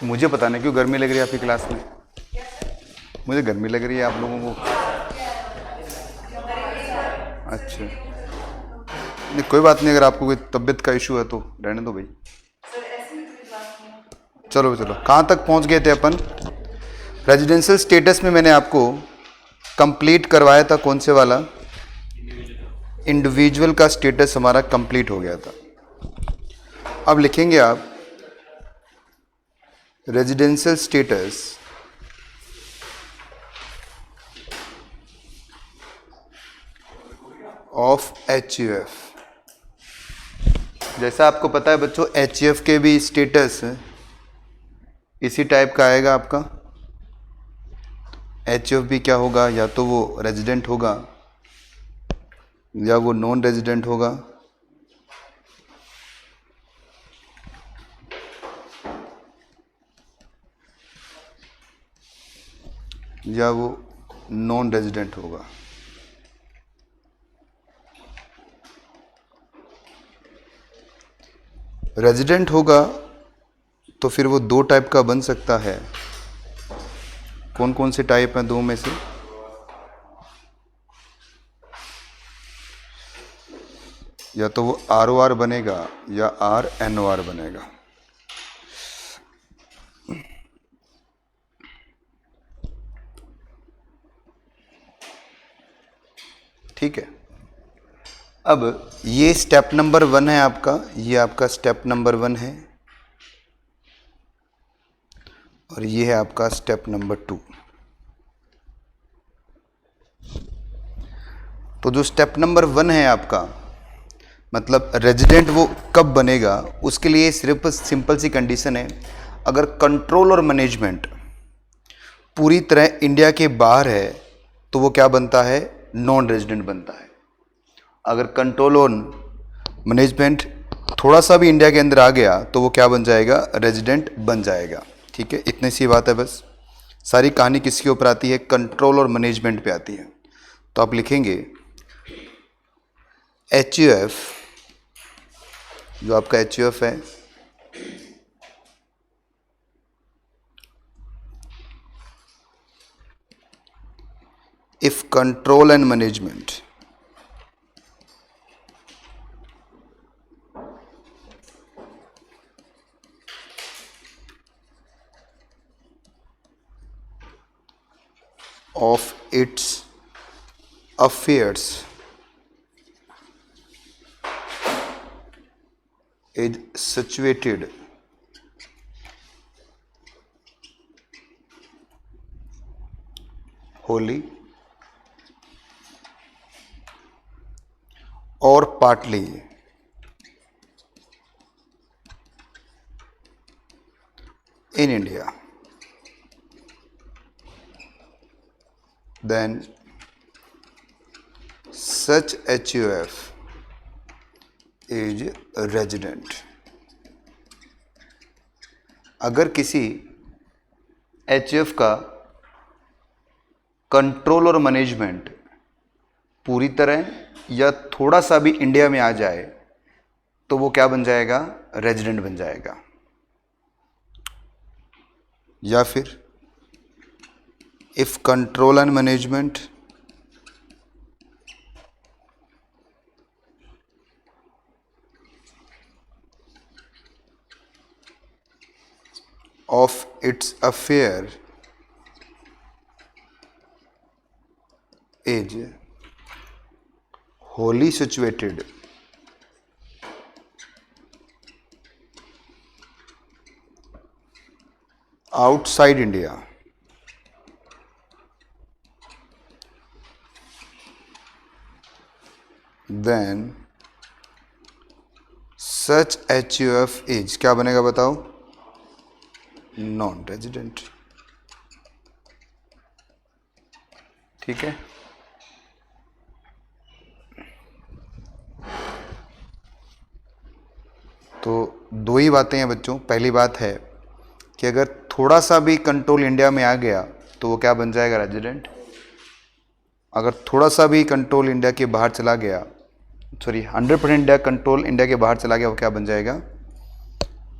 मुझे पता नहीं क्यों गर्मी लग रही है आपकी क्लास में। मुझे गर्मी लग रही है आप लोगों को। अच्छा, नहीं कोई बात नहीं, अगर आपको कोई तबीयत का इशू है तो रहने दो भाई। चलो चलो, कहाँ तक पहुँच गए थे अपन? रेजिडेंशियल स्टेटस में मैंने आपको कंप्लीट करवाया था कौन से वाला? इंडिविजुअल का स्टेटस हमारा कंप्लीट हो गया था। अब लिखेंगे आप रेजिडेंशियल स्टेटस ऑफ एचयूएफ। जैसा आपको पता है बच्चों, एचयूएफ के भी स्टेटस इसी टाइप का आएगा आपका। एचयूएफ भी क्या होगा, या तो वो रेजिडेंट होगा या वो नॉन रेजिडेंट होगा, या वो नॉन रेजिडेंट होगा। रेजिडेंट होगा तो फिर वो दो टाइप का बन सकता है। कौन कौन से टाइप हैं दो में से? या तो वो ROR बनेगा या RNOR बनेगा। ठीक है, अब ये स्टेप नंबर 1 है आपका, ये आपका स्टेप नंबर 1 है, और ये है आपका स्टेप नंबर 2। तो जो स्टेप नंबर 1 है आपका, मतलब रेजिडेंट वो कब बनेगा, उसके लिए सिर्फ सिंपल सी कंडीशन है, अगर कंट्रोल और मैनेजमेंट पूरी तरह इंडिया के बाहर है तो वो क्या बनता है? नॉन रेजिडेंट बनता है। अगर कंट्रोल और मैनेजमेंट थोड़ा सा भी इंडिया के अंदर आ गया तो वो क्या बन जाएगा? रेजिडेंट बन जाएगा। ठीक है, इतनी सी बात है बस। सारी कहानी किसके ऊपर आती है? कंट्रोल और मैनेजमेंट पे आती है। तो आप लिखेंगे एचयूएफ, जो आपका एचयूएफ है, if control and management of its affairs is situated wholly or partly in India, then such HUF is resident। अगर किसी HUF का कंट्रोल और मैनेजमेंट पूरी तरह या थोड़ा सा भी इंडिया में आ जाए तो वो क्या बन जाएगा? रेजिडेंट बन जाएगा। या फिर if control and management of its affair is wholly situated outside India, then such HUF is क्या बनेगा बताओ? Non resident. ठीक है, तो दो ही बातें हैं बच्चों। पहली बात है कि अगर थोड़ा सा भी कंट्रोल इंडिया में आ गया तो वो क्या बन जाएगा? रेजिडेंट। अगर थोड़ा सा भी कंट्रोल इंडिया के बाहर चला गया, सॉरी 100% इंडिया कंट्रोल इंडिया के बाहर चला गया, वो क्या बन जाएगा?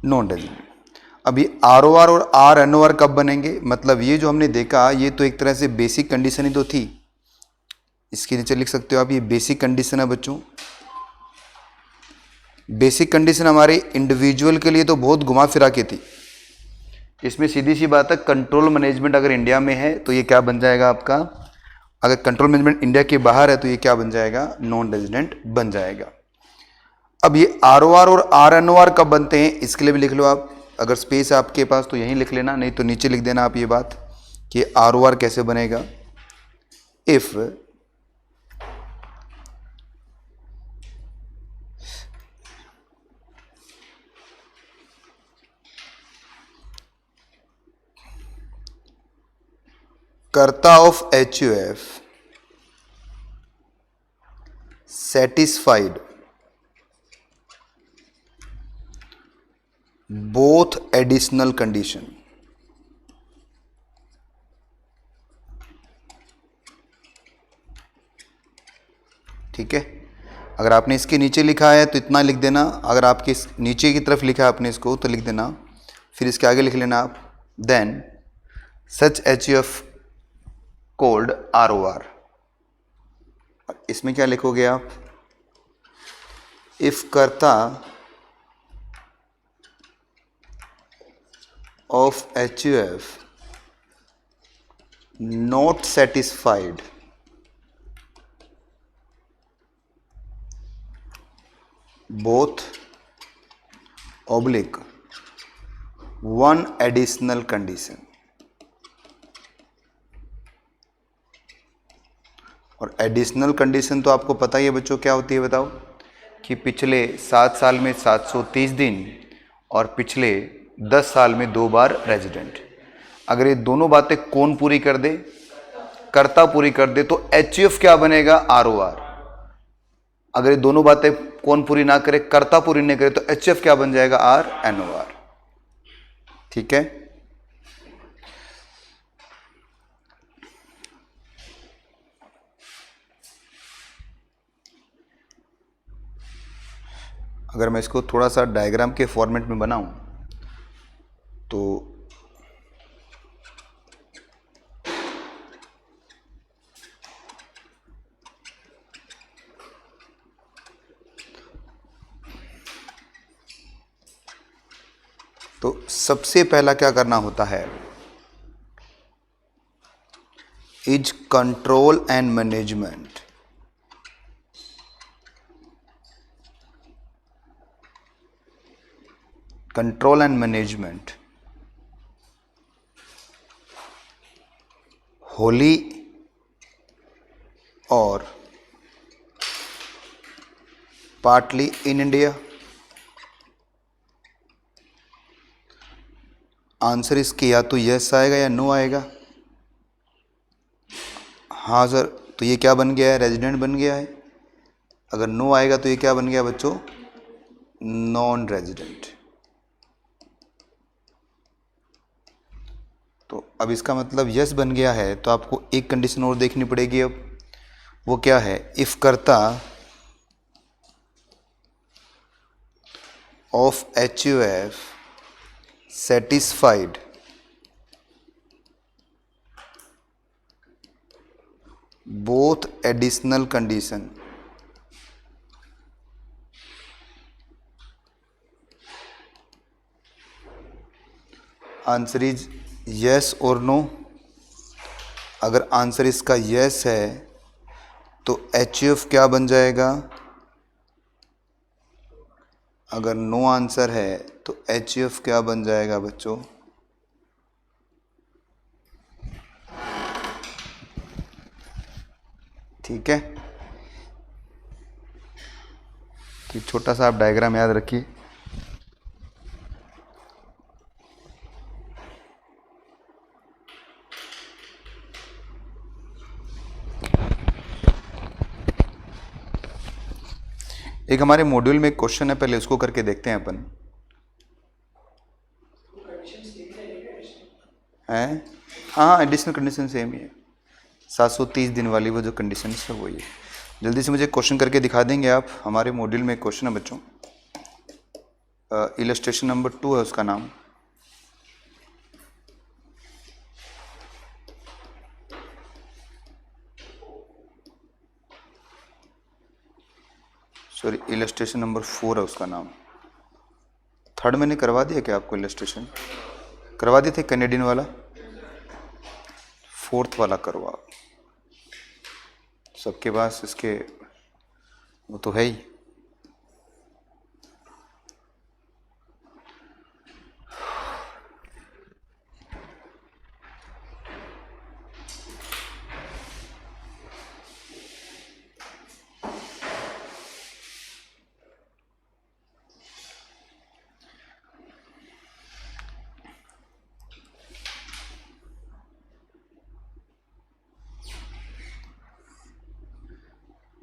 Non resident. अभी आर ओ आर और आर एन ओ आर कब बनेंगे, मतलब ये जो हमने देखा ये तो एक तरह से बेसिक कंडीशन ही तो थी। इसके नीचे लिख सकते हो आप, ये बेसिक कंडीशन है बच्चों। बेसिक कंडीशन हमारे इंडिविजुअल के लिए तो बहुत घुमा फिरा के थी। इसमें सीधी सी बात है, कंट्रोल मैनेजमेंट अगर इंडिया में है तो ये क्या बन जाएगा आपका, अगर कंट्रोल मैनेजमेंट इंडिया के बाहर है तो ये क्या बन जाएगा, नॉन रेजिडेंट बन जाएगा। अब ये आर ओ आर और आर एन ओ आर कब बनते हैं, इसके लिए भी लिख लो आप, अगर स्पेस है आपके पास तो यहीं लिख लेना, नहीं तो नीचे लिख देना आप ये बात कि आर ओ आर कैसे बनेगा। If karta of H U F satisfied both additional condition, ठीक है। अगर आपने इसके नीचे लिखा है तो इतना लिख देना, अगर आपके नीचे की तरफ लिखा है आपने इसको तो लिख देना, फिर इसके आगे लिख लेना आप then such H U F called R O R. इसमें क्या लिखोगे आप, if karta of H U F not satisfied both oblique one additional condition, और एडिशनल कंडीशन तो आपको पता ही है बच्चों क्या होती है, बताओ, कि पिछले 7 साल में 730 दिन और पिछले 10 साल में 2 बार रेजिडेंट। अगर ये दोनों बातें कौन पूरी कर दे, कर्ता पूरी कर दे, तो एच यू एफ क्या बनेगा, आर ओ आर। अगर ये दोनों बातें कौन पूरी ना करे, कर्ता पूरी नहीं करे, तो एच एफ क्या बन जाएगा, आर एन ओ आर, ठीक है। अगर मैं इसको थोड़ा सा डायग्राम के फॉर्मेट में बनाऊं तो सबसे पहला क्या करना होता है, is control and management. Control and management Holi और पार्टली इन इंडिया। आंसर इसके या तो यस आएगा या नो आएगा। हाँ सर, तो ये क्या बन गया है, रेजिडेंट बन गया है। अगर नो आएगा तो ये क्या बन गया बच्चों, नॉन रेजिडेंट। तो अब इसका मतलब यस बन गया है, तो आपको एक कंडीशन और देखनी पड़ेगी। अब वो क्या है, if karta of H U F satisfied both additional condition, answer is yes और नो। अगर आंसर इसका यस है तो एच एफ क्या बन जाएगा, अगर नो आंसर है तो एच एफ क्या बन जाएगा बच्चों, ठीक है। कि छोटा सा आप डायग्राम याद रखिए। एक हमारे मॉड्यूल में एक क्वेश्चन है, पहले उसको करके देखते हैं अपन। है हाँ, एडिशनल कंडीशन सेम ही है, 730 दिन वाली वो जो कंडीशन है वही है। जल्दी से मुझे क्वेश्चन करके दिखा देंगे आप। हमारे मॉड्यूल में एक क्वेश्चन है बच्चों, इलस्ट्रेशन नंबर 2 है उसका नाम। सॉरी, इलस्ट्रेशन नंबर 4 है उसका नाम। थर्ड मैंने करवा दिया क्या आपको? इलस्ट्रेशन करवा दिए थे कैनेडियन वाला, फोर्थ वाला करवा सबके पास, इसके वो तो है ही।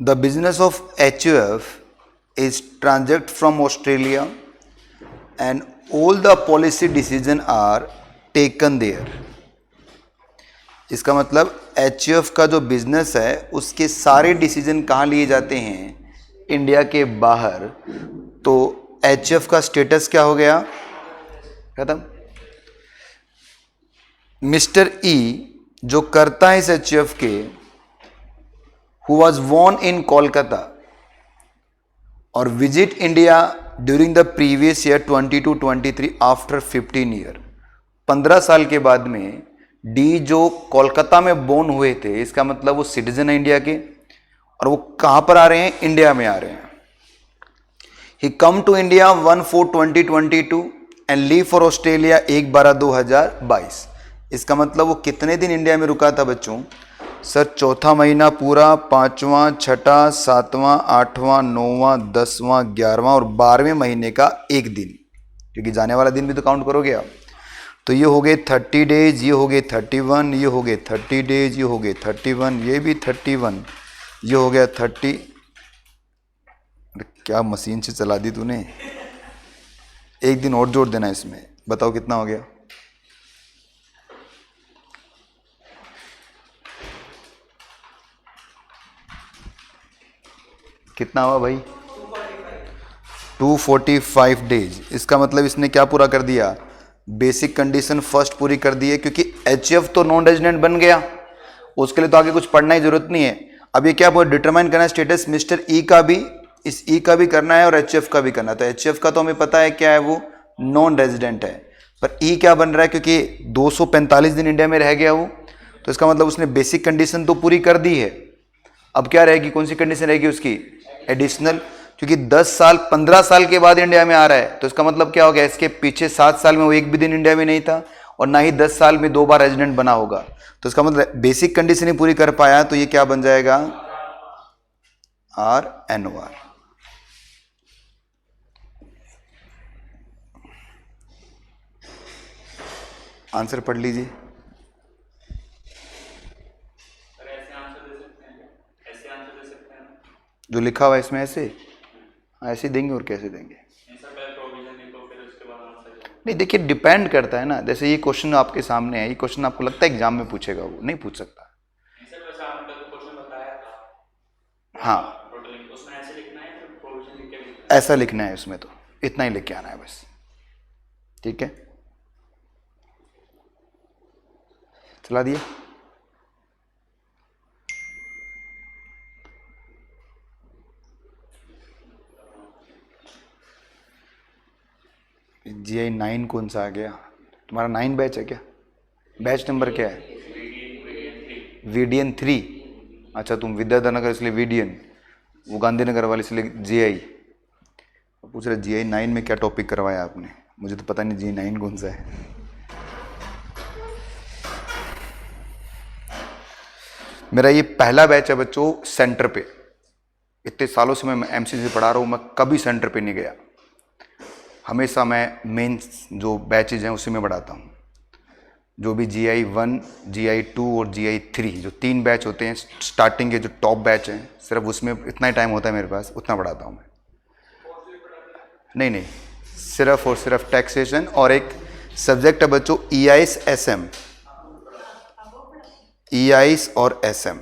The business of HUF is transact from Australia and all the policy decision are taken there. इसका मतलब HUF का जो बिजनेस है उसके सारे डिसीजन कहाँ लिए जाते हैं? इंडिया के बाहर। तो HUF का स्टेटस क्या हो गया? खत्म। मिस्टर ई जो करता है इस HUF के, who was born in Kolkata or visit India during the previous year 22-23 after 15 year, 15 साल के बाद में डी जो कोलकाता में बोर्न हुए थे, इसका मतलब वो सिटीजन है इंडिया के, और वो कहां पर आ रहे हैं? इंडिया में आ रहे हैं। He come to India 1/4/2022 and leave for Australia 1/12/2022। इसका मतलब वो कितने दिन इंडिया में रुका था बच्चों? सर चौथा महीना पूरा, 5वां, 6ठा, 7वां, 8वां, 9वां, 10वां, 11वां और 12वें महीने का एक दिन, क्योंकि जाने वाला दिन भी तो काउंट करोगे आप। तो ये हो गए 30 डेज, ये हो गए 31, ये हो गए 30 डेज, ये हो गए 31, ये भी 31, ये हो गया 30। क्या मशीन से चला दी तूने? एक दिन और जोड़ देना इसमें, बताओ कितना हो गया? कितना हुआ भाई? 245 डेज। इसका मतलब इसने क्या पूरा कर दिया? बेसिक कंडीशन फर्स्ट पूरी कर दी है, क्योंकि HF तो नॉन रेजिडेंट बन गया, उसके लिए तो आगे कुछ पढ़ना ही जरूरत नहीं है। अब ये क्या डिटरमाइन करना है? स्टेटस मिस्टर ई का भी, इस ई का भी करना है और HF का भी करना है। तो HF का तो हमें पता है क्या है, वो नॉन रेजिडेंट है, पर ई क्या बन रहा है? क्योंकि 245 दिन इंडिया में रह गया वो, तो इसका मतलब उसने बेसिक कंडीशन तो पूरी कर दी है। अब क्या रहेगी? कौन सी कंडीशन रहेगी उसकी? एडिशनल, क्योंकि 10 साल 15 साल के बाद इंडिया में आ रहा है, तो इसका मतलब क्या हो गया? इसके पीछे 7 साल में वो एक भी दिन इंडिया में नहीं था, और ना ही 10 साल में 2 बार रेजिडेंट बना होगा। तो इसका मतलब बेसिक कंडीशन ही पूरी कर पाया, तो ये क्या बन जाएगा? RNOR। आंसर पढ़ लीजिए। जो लिखा हुआ है इसमें ऐसे देंगे, और कैसे देंगे? नहीं देखिए, डिपेंड करता है ना। जैसे ये क्वेश्चन आपके सामने है, ये क्वेश्चन आपको लगता है एग्जाम में पूछेगा? वो नहीं पूछ सकता। हाँ, ऐसा लिखना है उसमें, तो इतना ही लिख के आना है बस, ठीक है? चला दिया। GI 9 कौन सा आ गया? तुम्हारा 9 बैच है क्या? बैच नंबर क्या है? VDN 3। अच्छा, तुम विद्याधर नगर इसलिए VDN, वो गांधीनगर वाले इसलिए GI। पूछ रहे GI 9 में क्या टॉपिक करवाया आपने? मुझे तो पता नहीं GI 9 कौन सा है। मेरा ये पहला बैच है बच्चों सेंटर पे। इतने सालों से मैं MCC पढ़ा रहा हूँ, मैं कभी सेंटर पे नहीं गया। हमेशा मैं मेन जो बैचेज हैं उसी में पढ़ाता हूँ। जो भी GI 1, GI 2 और GI 3 जो 3 बैच होते हैं स्टार्टिंग के, जो टॉप बैच हैं, सिर्फ उसमें इतना ही टाइम होता है मेरे पास, उतना पढ़ाता हूँ मैं। नहीं, सिर्फ और सिर्फ टैक्सेशन, और एक सब्जेक्ट है बच्चों EIS SM, EIS और SM।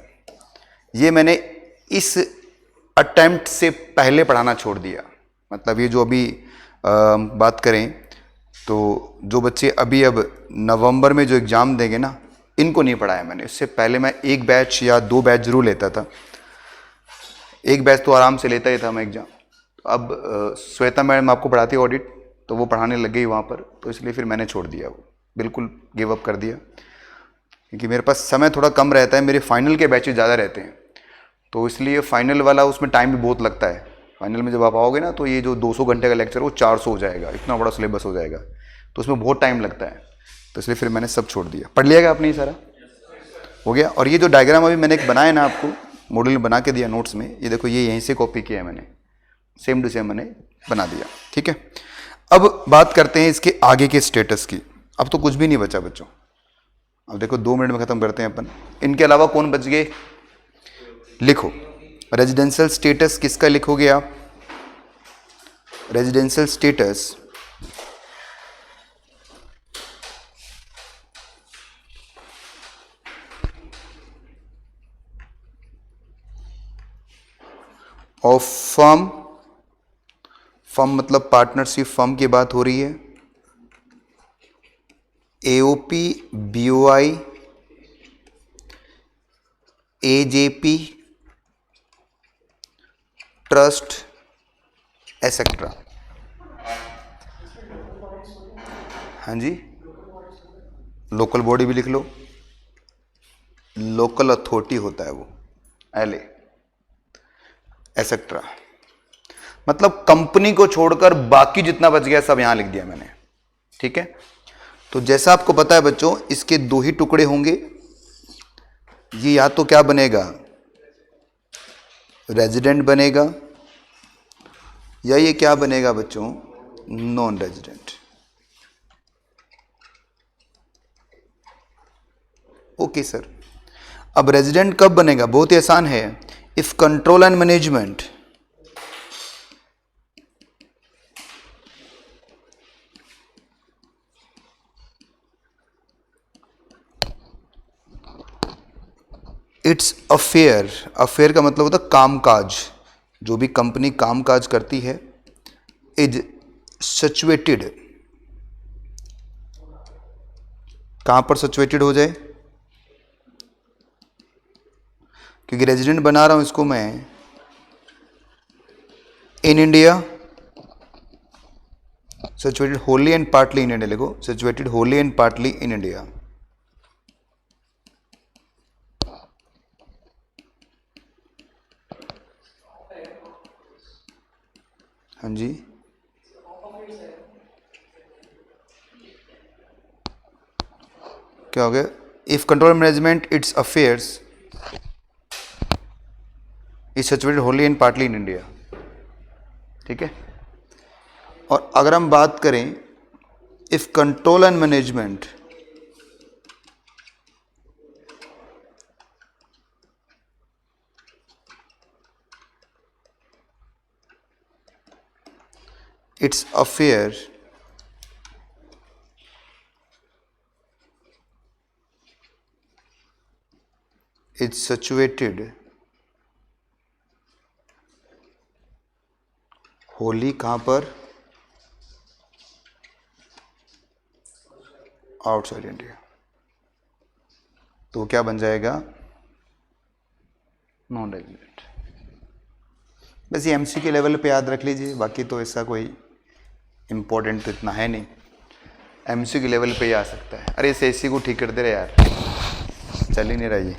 ये मैंने इस अटेम्प्ट से पहले पढ़ाना छोड़ दिया। मतलब ये जो अभी बात करें तो जो बच्चे अभी अब नवंबर में जो एग्ज़ाम देंगे ना, इनको नहीं पढ़ाया मैंने। इससे पहले मैं 1 बैच या 2 बैच जरूर लेता था। 1 बैच तो आराम से लेता ही था मैं एग्ज़ाम, तो अब श्वेता मैडम आपको पढ़ाती है ऑडिट, तो वो पढ़ाने लग गई वहाँ पर, तो इसलिए फिर मैंने छोड़ दिया, वो बिल्कुल गिव अप कर दिया, क्योंकि मेरे पास समय थोड़ा कम रहता है, मेरे फाइनल के बैचेज ज़्यादा रहते हैं, तो इसलिए फाइनल वाला उसमें टाइम भी बहुत लगता है। फाइनल में जब आप आओगे ना, तो ये जो 200 घंटे का लेक्चर वो 400 हो जाएगा, इतना बड़ा सिलेबस हो जाएगा, तो उसमें बहुत टाइम लगता है, तो इसलिए फिर मैंने सब छोड़ दिया। पढ़ लिएगा आपने ये सारा हो गया। और ये जो डायग्राम अभी मैंने एक बनाया ना, आपको मॉडल में बना के दिया नोट्स में, ये देखो, ये यहीं से कॉपी किया है मैंने, सेम टू सेम मैंने बना दिया, ठीक है। अब बात करते हैं इसके आगे के स्टेटस की। अब तो कुछ भी नहीं बचा बच्चों, अब देखो 2 मिनट में खत्म करते हैं अपन। इनके अलावा कौन बच गए, लिखो। रेजिडेंशियल स्टेटस किसका लिखोगे आप, residential status of firm, firm मतलब पार्टनरशिप फर्म की बात हो रही है, AOP, BOI, AJP, trust, etcetera. हाँ जी, लोकल बॉडी भी लिख लो, लोकल अथॉरिटी होता है वो, एलए, एसेट्रा। मतलब कंपनी को छोड़कर बाकी जितना बच गया सब यहां लिख दिया मैंने, ठीक है। तो जैसा आपको पता है बच्चों, इसके 2 ही टुकड़े होंगे, ये या तो क्या बनेगा, रेजिडेंट बनेगा, या ये क्या बनेगा बच्चों, नॉन रेजिडेंट। Okay sir. अब रेजिडेंट कब बनेगा, बहुत ही आसान है। If control and management its affair, affair का मतलब होता है कामकाज, जो भी कंपनी कामकाज करती है, इज सिचुएटेड, कहां पर सिचुएटेड हो जाए, क्योंकि रेजिडेंट बना रहा हूं इसको मैं, in India, situated wholly and partly in India, लिखो situated wholly and partly in India. हाँ जी, क्या हो गया, if control management its affairs is situated wholly and partly in India, ठीक है। और अगर हम बात करें if control and management its affair is situated wholly, कहां पर, आउटसाइड इंडिया, तो क्या बन जाएगा, नॉन रेजिडेंट। बस ये एमसी के लेवल पे याद रख लीजिए, बाकी तो ऐसा कोई इम्पोर्टेंट तो इतना है नहीं, एमसी के लेवल पे ही आ सकता है। अरे इस एसी को ठीक कर दे रहे यार, चल ही नहीं रहा ये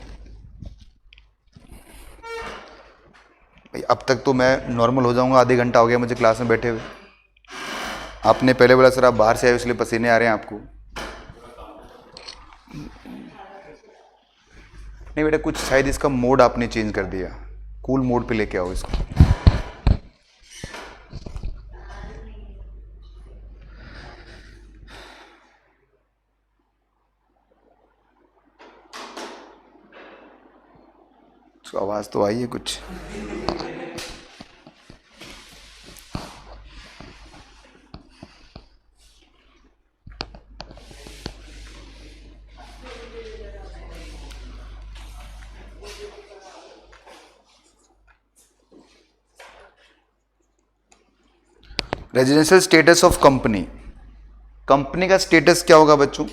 भाई। अब तक तो मैं नॉर्मल हो जाऊंगा, आधे घंटा हो गया मुझे क्लास में बैठे हुए, आपने पहले बोला सर आप बाहर से आए इसलिए पसीने आ रहे हैं आपको। नहीं बेटा, कुछ शायद इसका मोड आपने चेंज कर दिया, कूल मोड पे लेके आओ इसको। आवाज तो आई है कुछ, residential status of company. Company का स्टेटस क्या होगा बच्चों,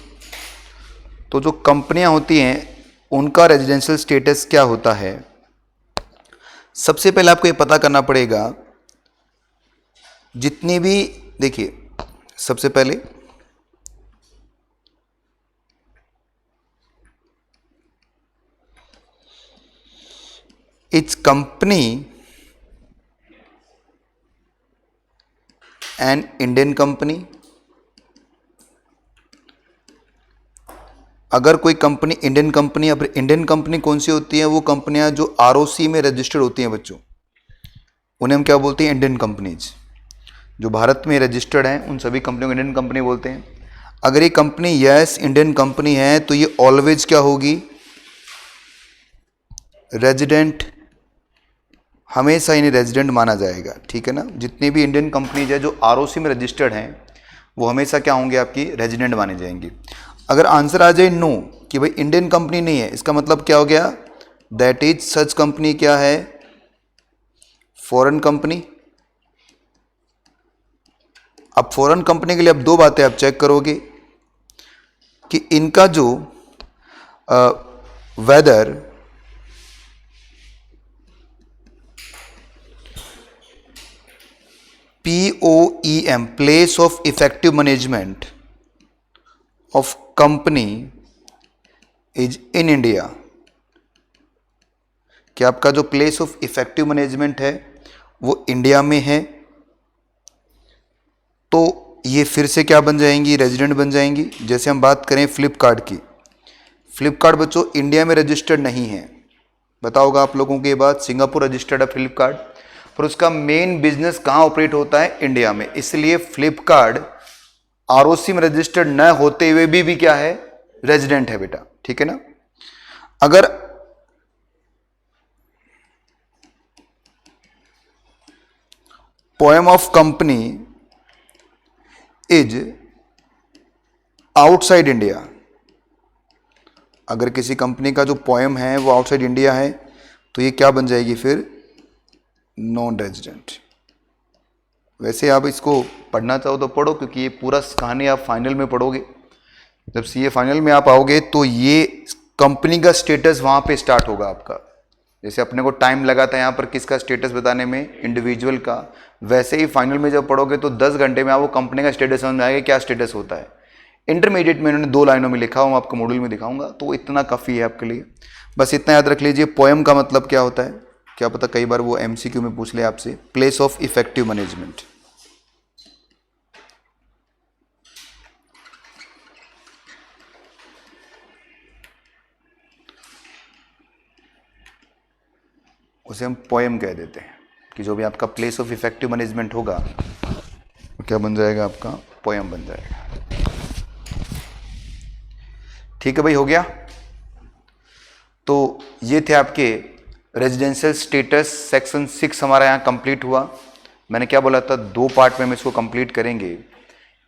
तो जो कंपनियां होती हैं उनका रेजिडेंशियल स्टेटस क्या होता है। सबसे पहले आपको ये पता करना पड़ेगा जितनी भी, देखिए सबसे पहले it's company N Indian company, अगर कोई कंपनी इंडियन कंपनी, अब इंडियन कंपनी कौन सी होती है? वो कंपनियां जो आरओसी में रजिस्टर्ड होती हैं बच्चों, उन्हें हम क्या बोलते हैं? Indian companies. जो भारत में रजिस्टर्ड हैं उन सभी कंपनियों को इंडियन कंपनी बोलते हैं। अगर ये कंपनी यस इंडियन कंपनी है तो ये ऑलवेज क्या होगी? रेजिडेंट, हमेशा इन्हें रेजिडेंट माना जाएगा, ठीक है ना। जितनी भी इंडियन कंपनीज है जो आरओसी में रजिस्टर्ड हैं वो हमेशा क्या होंगे? आपकी रेजिडेंट मानी जाएंगी। अगर आंसर आ जाए नो कि भाई इंडियन कंपनी नहीं है, इसका मतलब क्या हो गया? दैट इज सच कंपनी क्या है? Foreign company. अब फॉरेन कंपनी के लिए अब दो बातें आप चेक करोगे कि इनका जो whether POEM, place of effective management of company is in India, कि आपका जो प्लेस ऑफ इफेक्टिव मैनेजमेंट है वो इंडिया में है, तो ये फिर से क्या बन जाएंगी? रेजिडेंट बन जाएंगी। जैसे हम बात करें फ्लिपकार्ट की, फ्लिपकार्ट बच्चों इंडिया में रजिस्टर्ड नहीं है, पता होगा आप लोगों को ये बात। सिंगापुर रजिस्टर्ड है फ्लिपकार्ट, पर उसका मेन बिजनेस कहाँ ऑपरेट होता है? इंडिया में। इसलिए फ्लिपकार्ट आरओसी में रजिस्टर्ड न होते हुए भी क्या है? रेजिडेंट है बेटा, ठीक है ना। अगर poem of company is outside India, अगर किसी कंपनी का जो पोएम है वो आउटसाइड इंडिया है तो ये क्या बन जाएगी फिर? Non resident. वैसे आप इसको पढ़ना चाहो तो पढ़ो, क्योंकि ये पूरा कहानी आप फाइनल में पढ़ोगे। जब सीए फाइनल में आप आओगे तो ये कंपनी का स्टेटस वहाँ पे स्टार्ट होगा आपका। जैसे अपने को टाइम लगा था यहाँ पर किसका स्टेटस बताने में? इंडिविजुअल का। वैसे ही फाइनल में जब पढ़ोगे तो 10 घंटे में आपको कंपनी का स्टेटस समझ में आएगा, क्या स्टेटस होता है। इंटरमीडिएट में इन्होंने 2 लाइनों में लिखा, हूँ आपको मॉड्यूल में दिखाऊंगा, तो इतना काफ़ी है आपके लिए। बस इतना याद रख लीजिए, पोएम का मतलब क्या होता है, क्या पता कई बार वो एमसीक्यू में पूछ ले आपसे। Place of effective management. उसे हम पोएम कह देते हैं, कि जो भी आपका प्लेस ऑफ इफेक्टिव मैनेजमेंट होगा वो क्या बन जाएगा? आपका पोएम बन जाएगा। ठीक है भाई, हो गया। तो ये थे आपके रेजिडेंशियल स्टेटस सेक्शन 6 हमारा यहाँ कंप्लीट हुआ। मैंने क्या बोला था? 2 पार्ट में हम इसको कंप्लीट करेंगे।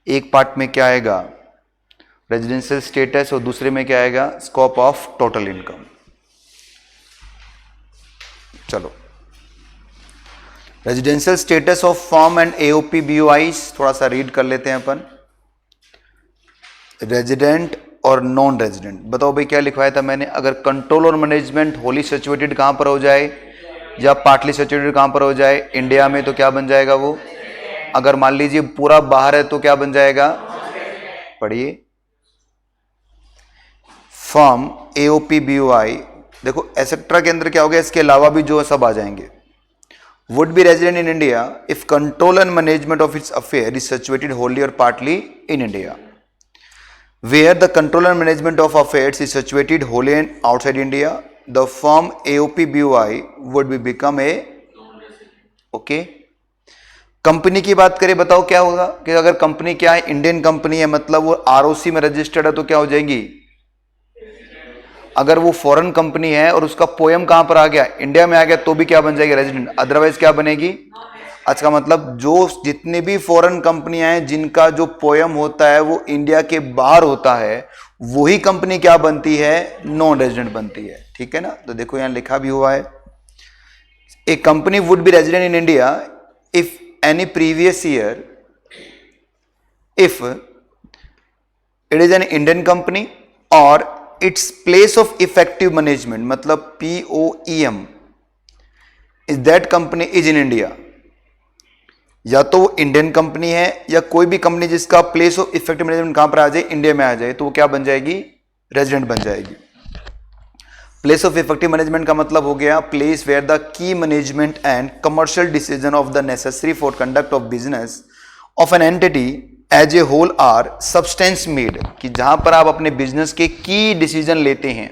एक पार्ट में क्या आएगा? रेजिडेंशियल स्टेटस, और दूसरे में क्या आएगा? Scope of total income. चलो, residential status of firm and AOP BOIs थोड़ा सा रीड कर लेते हैं अपन। रेजिडेंट और नॉन रेजिडेंट, बताओ भाई क्या लिखवाया था मैंने? अगर कंट्रोल और मैनेजमेंट होली सिचुएटेड कहां पर हो जाए या पार्टली सिचुएटेड कहां पर हो जाए? इंडिया में, तो क्या बन जाएगा वो? अगर मान लीजिए पूरा बाहर है तो क्या बन जाएगा? पढ़िए, फॉर्म एओपी बीओआई, देखो एसेट्रा के अंदर क्या हो गया, इसके अलावा भी जो है सब आ जाएंगे। Would be resident in India if control and management of its affair is situated wholly और partly in India. Where the control and management of affairs is situated wholly and outside India, the firm AOP BOI would be become a okay। Company की बात करें, बताओ क्या होगा? कि अगर company क्या है? इंडियन कंपनी है, मतलब वो आरओसी में रजिस्टर्ड है, तो क्या हो जाएंगी? अगर वो फॉरेन कंपनी है और उसका पोएम कहां पर आ गया? इंडिया में आ गया, तो भी क्या बन जाएगी? रेजिडेंट। अदरवाइज क्या बनेगी? आज का मतलब जो जितने भी फॉरेन कंपनियां हैं जिनका जो पोएम होता है वो इंडिया के बाहर होता है, वही कंपनी क्या बनती है? नॉन रेजिडेंट बनती है, ठीक है ना। तो देखो यहां लिखा भी हुआ है, a company would be resident in India if any previous year, if it is an Indian company और its place of effective management, मतलब POEM, is that company is in India. या तो वो इंडियन कंपनी है या कोई भी company जिसका प्लेस ऑफ इफेक्टिव मैनेजमेंट कहां पर आ जाए, इंडिया में आ जाए, तो वो क्या बन जाएगी, रेजिडेंट बन जाएगी। प्लेस ऑफ इफेक्टिव मैनेजमेंट का मतलब हो गया place where the key management and commercial decision of the necessary for conduct of business of an entity as a whole are substance made, कि जहां पर आप अपने बिजनेस के की डिसीजन लेते हैं,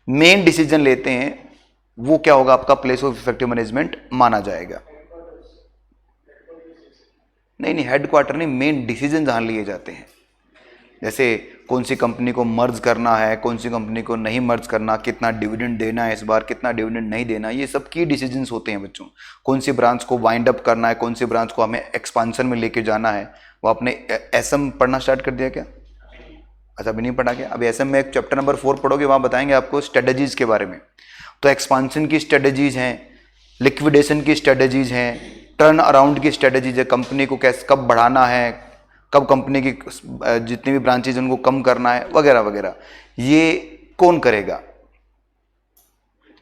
मेन डिसीजन लेते हैं, वो क्या होगा, आपका प्लेस ऑफ इफेक्टिव मैनेजमेंट माना जाएगा। नहीं, हेडक्वार्टर नहीं, मेन डिसीजन जहां लिए जाते हैं, जैसे कौन सी कंपनी को मर्ज करना है, कौन सी कंपनी को नहीं मर्ज करना, कितना डिविडेंड देना है इस बार, कितना डिविडेंड नहीं देना, ये सब की डिसीजंस होते हैं बच्चों। कौन सी ब्रांच को वाइंड अप करना है, कौन सी ब्रांच को हमें एक्सपांशन में लेके जाना है। वो आपने एसएम पढ़ना स्टार्ट कर दिया क्या? अच्छा, अभी नहीं पढ़ा क्या? अभी एसएम में एक चैप्टर नंबर 4 पढ़ोगे, वहां बताएंगे आपको स्ट्रेटेजीज के बारे में। तो एक्सपांशन की स्ट्रेटेजीज हैं, लिक्विडेशन की स्ट्रेटेजीज हैं, टर्न अराउंड की स्ट्रेटेजीज है, कंपनी को कैसे कब बढ़ाना है, कब कंपनी की जितनी भी ब्रांचेज उनको कम करना है, वगैरह वगैरह। ये कौन करेगा?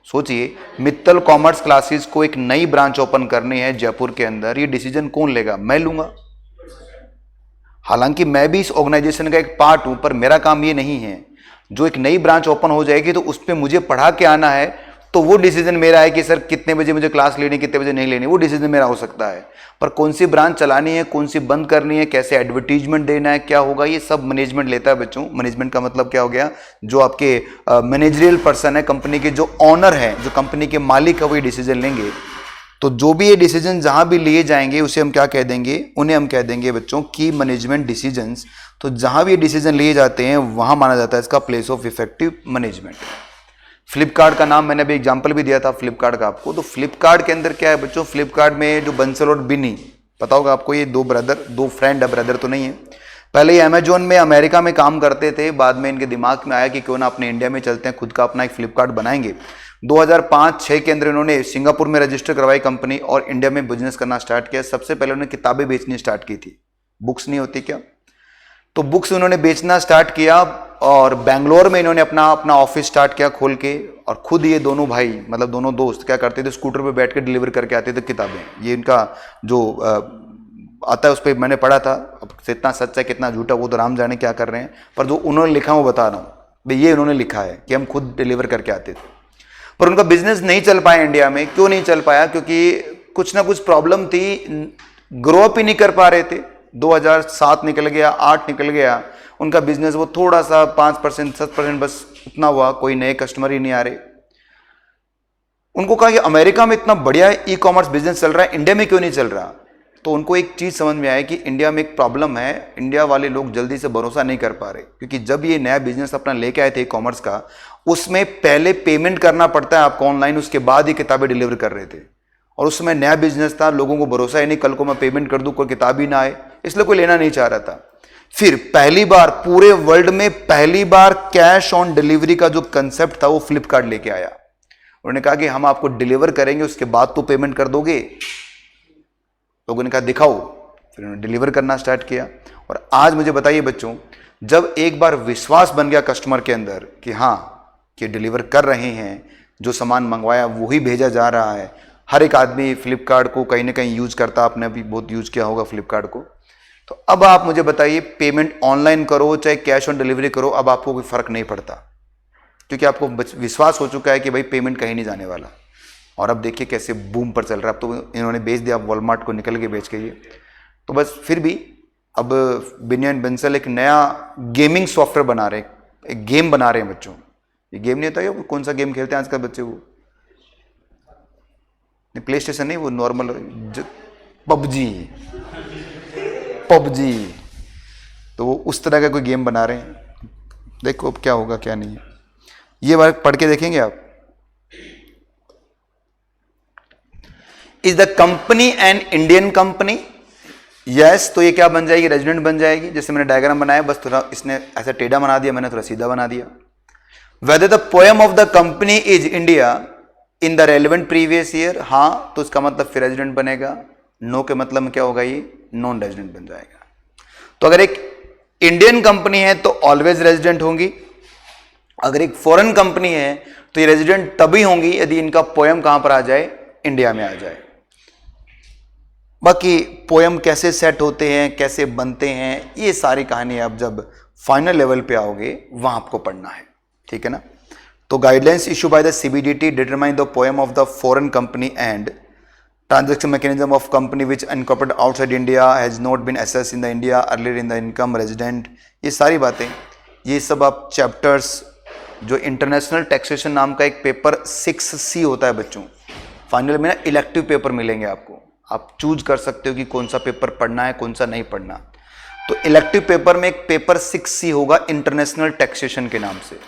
सोचिए, मित्तल कॉमर्स क्लासेस को एक नई ब्रांच ओपन करनी है जयपुर के अंदर, ये डिसीजन कौन लेगा? मैं लूंगा। हालांकि मैं भी इस ऑर्गेनाइजेशन का एक पार्ट हूं, पर मेरा काम ये नहीं है। जो एक नई ब्रांच ओपन हो जाएगी तो उस पर मुझे पढ़ा के आना है, तो वो डिसीजन मेरा है कि सर कितने बजे मुझे क्लास लेनी, कितने बजे नहीं लेनी, वो डिसीजन मेरा हो सकता है। पर कौन सी ब्रांच चलानी है, कौन सी बंद करनी है, कैसे एडवर्टीजमेंट देना है, क्या होगा, ये सब मैनेजमेंट लेता है बच्चों। मैनेजमेंट का मतलब क्या हो गया? जो आपके मैनेजरियल पर्सन है, कंपनी के जो ऑनर है, जो कंपनी के मालिक है, वो ये डिसीजन लेंगे। तो जो भी ये डिसीजन जहां भी लिए जाएंगे उसे हम क्या कह देंगे? उन्हें हम कह देंगे बच्चों की मैनेजमेंट डिसीजंस। तो जहां भी ये डिसीजन लिए जाते हैं वहां माना जाता है इसका place of effective management. Flipkart का नाम मैंने अभी एग्जांपल भी दिया था फ्लिपकार्ट का आपको। तो फ्लिपकार्ट के अंदर क्या है बच्चों? फ्लिपकार्ट में जो बंसल और बिनी, पता होगा आपको, ये दो फ्रेंड है, ब्रदर तो नहीं है। पहले ये अमेजोन में अमेरिका में काम करते थे, बाद में इनके दिमाग में आया कि क्यों ना अपने इंडिया में चलते हैं, खुद का अपना एक फ्लिपकार्ट बनाएंगे। 2005-6 के अंदर इन्होंने सिंगापुर में रजिस्टर करवाई कंपनी और इंडिया में बिजनेस करना स्टार्ट किया। सबसे पहले उन्होंने किताबें बेचनी स्टार्ट की थी, बुक्स नहीं होती क्या, तो बुक्स उन्होंने बेचना स्टार्ट किया। और बेंगलोर में इन्होंने अपना ऑफिस स्टार्ट किया खोल के। और खुद ये दोनों भाई, मतलब दोनों दोस्त, क्या करते थे? स्कूटर पे बैठ के डिलीवर करके आते थे किताबें। ये इनका जो आता है उस पर मैंने पढ़ा था। अब कितना सच है कितना झूठा वो तो राम जाने क्या कर रहे हैं, पर जो उन्होंने लिखा वो बता रहा हूँ भाई, ये उन्होंने लिखा है कि हम खुद डिलीवर करके आते थे। पर उनका बिजनेस नहीं चल पाया इंडिया में। क्यों नहीं चल पाया? क्योंकि कुछ ना कुछ प्रॉब्लम थी, ग्रो अप ही नहीं कर पा रहे थे। 2007 निकल गया, 8 निकल गया, उनका बिजनेस वो थोड़ा सा 5% 7% बस उतना हुआ, कोई नए कस्टमर ही नहीं आ रहे। उनको कहा कि अमेरिका में इतना बढ़िया ई कॉमर्स बिजनेस चल रहा है, इंडिया में क्यों नहीं चल रहा? तो उनको एक चीज समझ में आया कि इंडिया में एक प्रॉब्लम है, इंडिया वाले लोग जल्दी से भरोसा नहीं कर पा रहे। क्योंकि जब ये नया बिजनेस अपना लेके आए थे ई कॉमर्स का, उसमें पहले पेमेंट करना पड़ता है आपको ऑनलाइन, उसके बाद ही किताबें डिलीवर कर रहे थे। और उस समय नया बिजनेस था, लोगों को भरोसा ही नहीं, कल को मैं पेमेंट कर दूं कोई किताब ही ना आए, इसलिए कोई लेना नहीं चाह रहा था। फिर पहली बार पूरे वर्ल्ड में पहली बार कैश ऑन डिलीवरी का जो कंसेप्ट था वो फ्लिपकार्ट लेके आया। उन्होंने कहा कि हम आपको डिलीवर करेंगे, उसके बाद तो पेमेंट कर दोगे। लोगों ने कहा दिखाओ, फिर उन्होंने डिलीवर करना स्टार्ट किया। और आज मुझे बताइए बच्चों, जब एक बार विश्वास बन गया कस्टमर के अंदर कि हाँ कि डिलीवर कर रहे हैं, जो सामान मंगवाया वही भेजा जा रहा है, हर एक आदमी फ्लिपकार्ट को कहीं ना कहीं यूज करता, आपने भी बहुत यूज किया होगा फ्लिपकार्ट को। तो अब आप मुझे बताइए, पेमेंट ऑनलाइन करो चाहे कैश ऑन डिलीवरी करो, अब आपको कोई फर्क नहीं पड़ता, क्योंकि आपको विश्वास हो चुका है कि भाई पेमेंट कहीं नहीं जाने वाला। और अब देखिए कैसे बूम पर चल रहा है। अब तो इन्होंने बेच दिया वॉलमार्ट को, निकल के बेच के ये। तो बस फिर भी अब बिनी एंड बंसल एक नया गेमिंग सॉफ्टवेयर बना रहे हैं, एक गेम बना रहे हैं बच्चों। ये गेम नहीं होता है, कौन सा गेम खेलते हैं आजकल बच्चे? वो प्ले स्टेशन नहीं, वो नॉर्मल पबजी। तो वो उस तरह का कोई गेम बना रहे हैं। देखो अब क्या होगा क्या नहीं है, ये बार पढ़ के देखेंगे आप। Is the company N Indian company? Yes. तो ये क्या बन जाएगी? रेजिडेंट बन जाएगी। जैसे मैंने डायग्राम बनाया, बस थोड़ा इसने ऐसा टेढ़ा बना दिया, मैंने थोड़ा सीधा बना दिया। Whether the poem of the company is India in the relevant previous year, हाँ तो इसका मतलब फिर रेजिडेंट बनेगा। नो के मतलब में क्या होगा? ये नॉन रेजिडेंट बन जाएगा। तो अगर एक इंडियन कंपनी है तो ऑलवेज रेजिडेंट होंगी। अगर एक फॉरेन कंपनी है तो ये रेजिडेंट तभी होंगी यदि इनका पोएम कहां पर आ जाए? इंडिया में आ जाए। बाकी पोयम कैसे सेट होते हैं, कैसे बनते हैं, ये सारी कहानी आप जब फाइनल लेवल पे आओगे वहां आपको पढ़ना है, ठीक है ना। तो guidelines issue by the CBDT determine the POEM of the foreign company and transaction mechanism of company which incorporated outside India has not been assessed in the India earlier in the income resident, ये सारी बातें, ये सब आप chapters, जो international taxation नाम का एक पेपर 6C होता है बच्चों, फाइनल में ना इलेक्टिव पेपर मिलेंगे आपको, आप चूज कर सकते हो कि कौन सा पेपर पढ़ना है कौन सा नहीं पढ़ना। तो इलेक्टिव पेपर में एक पेपर 6C होगा इंटरनेशनल टैक्सेशन के नाम से,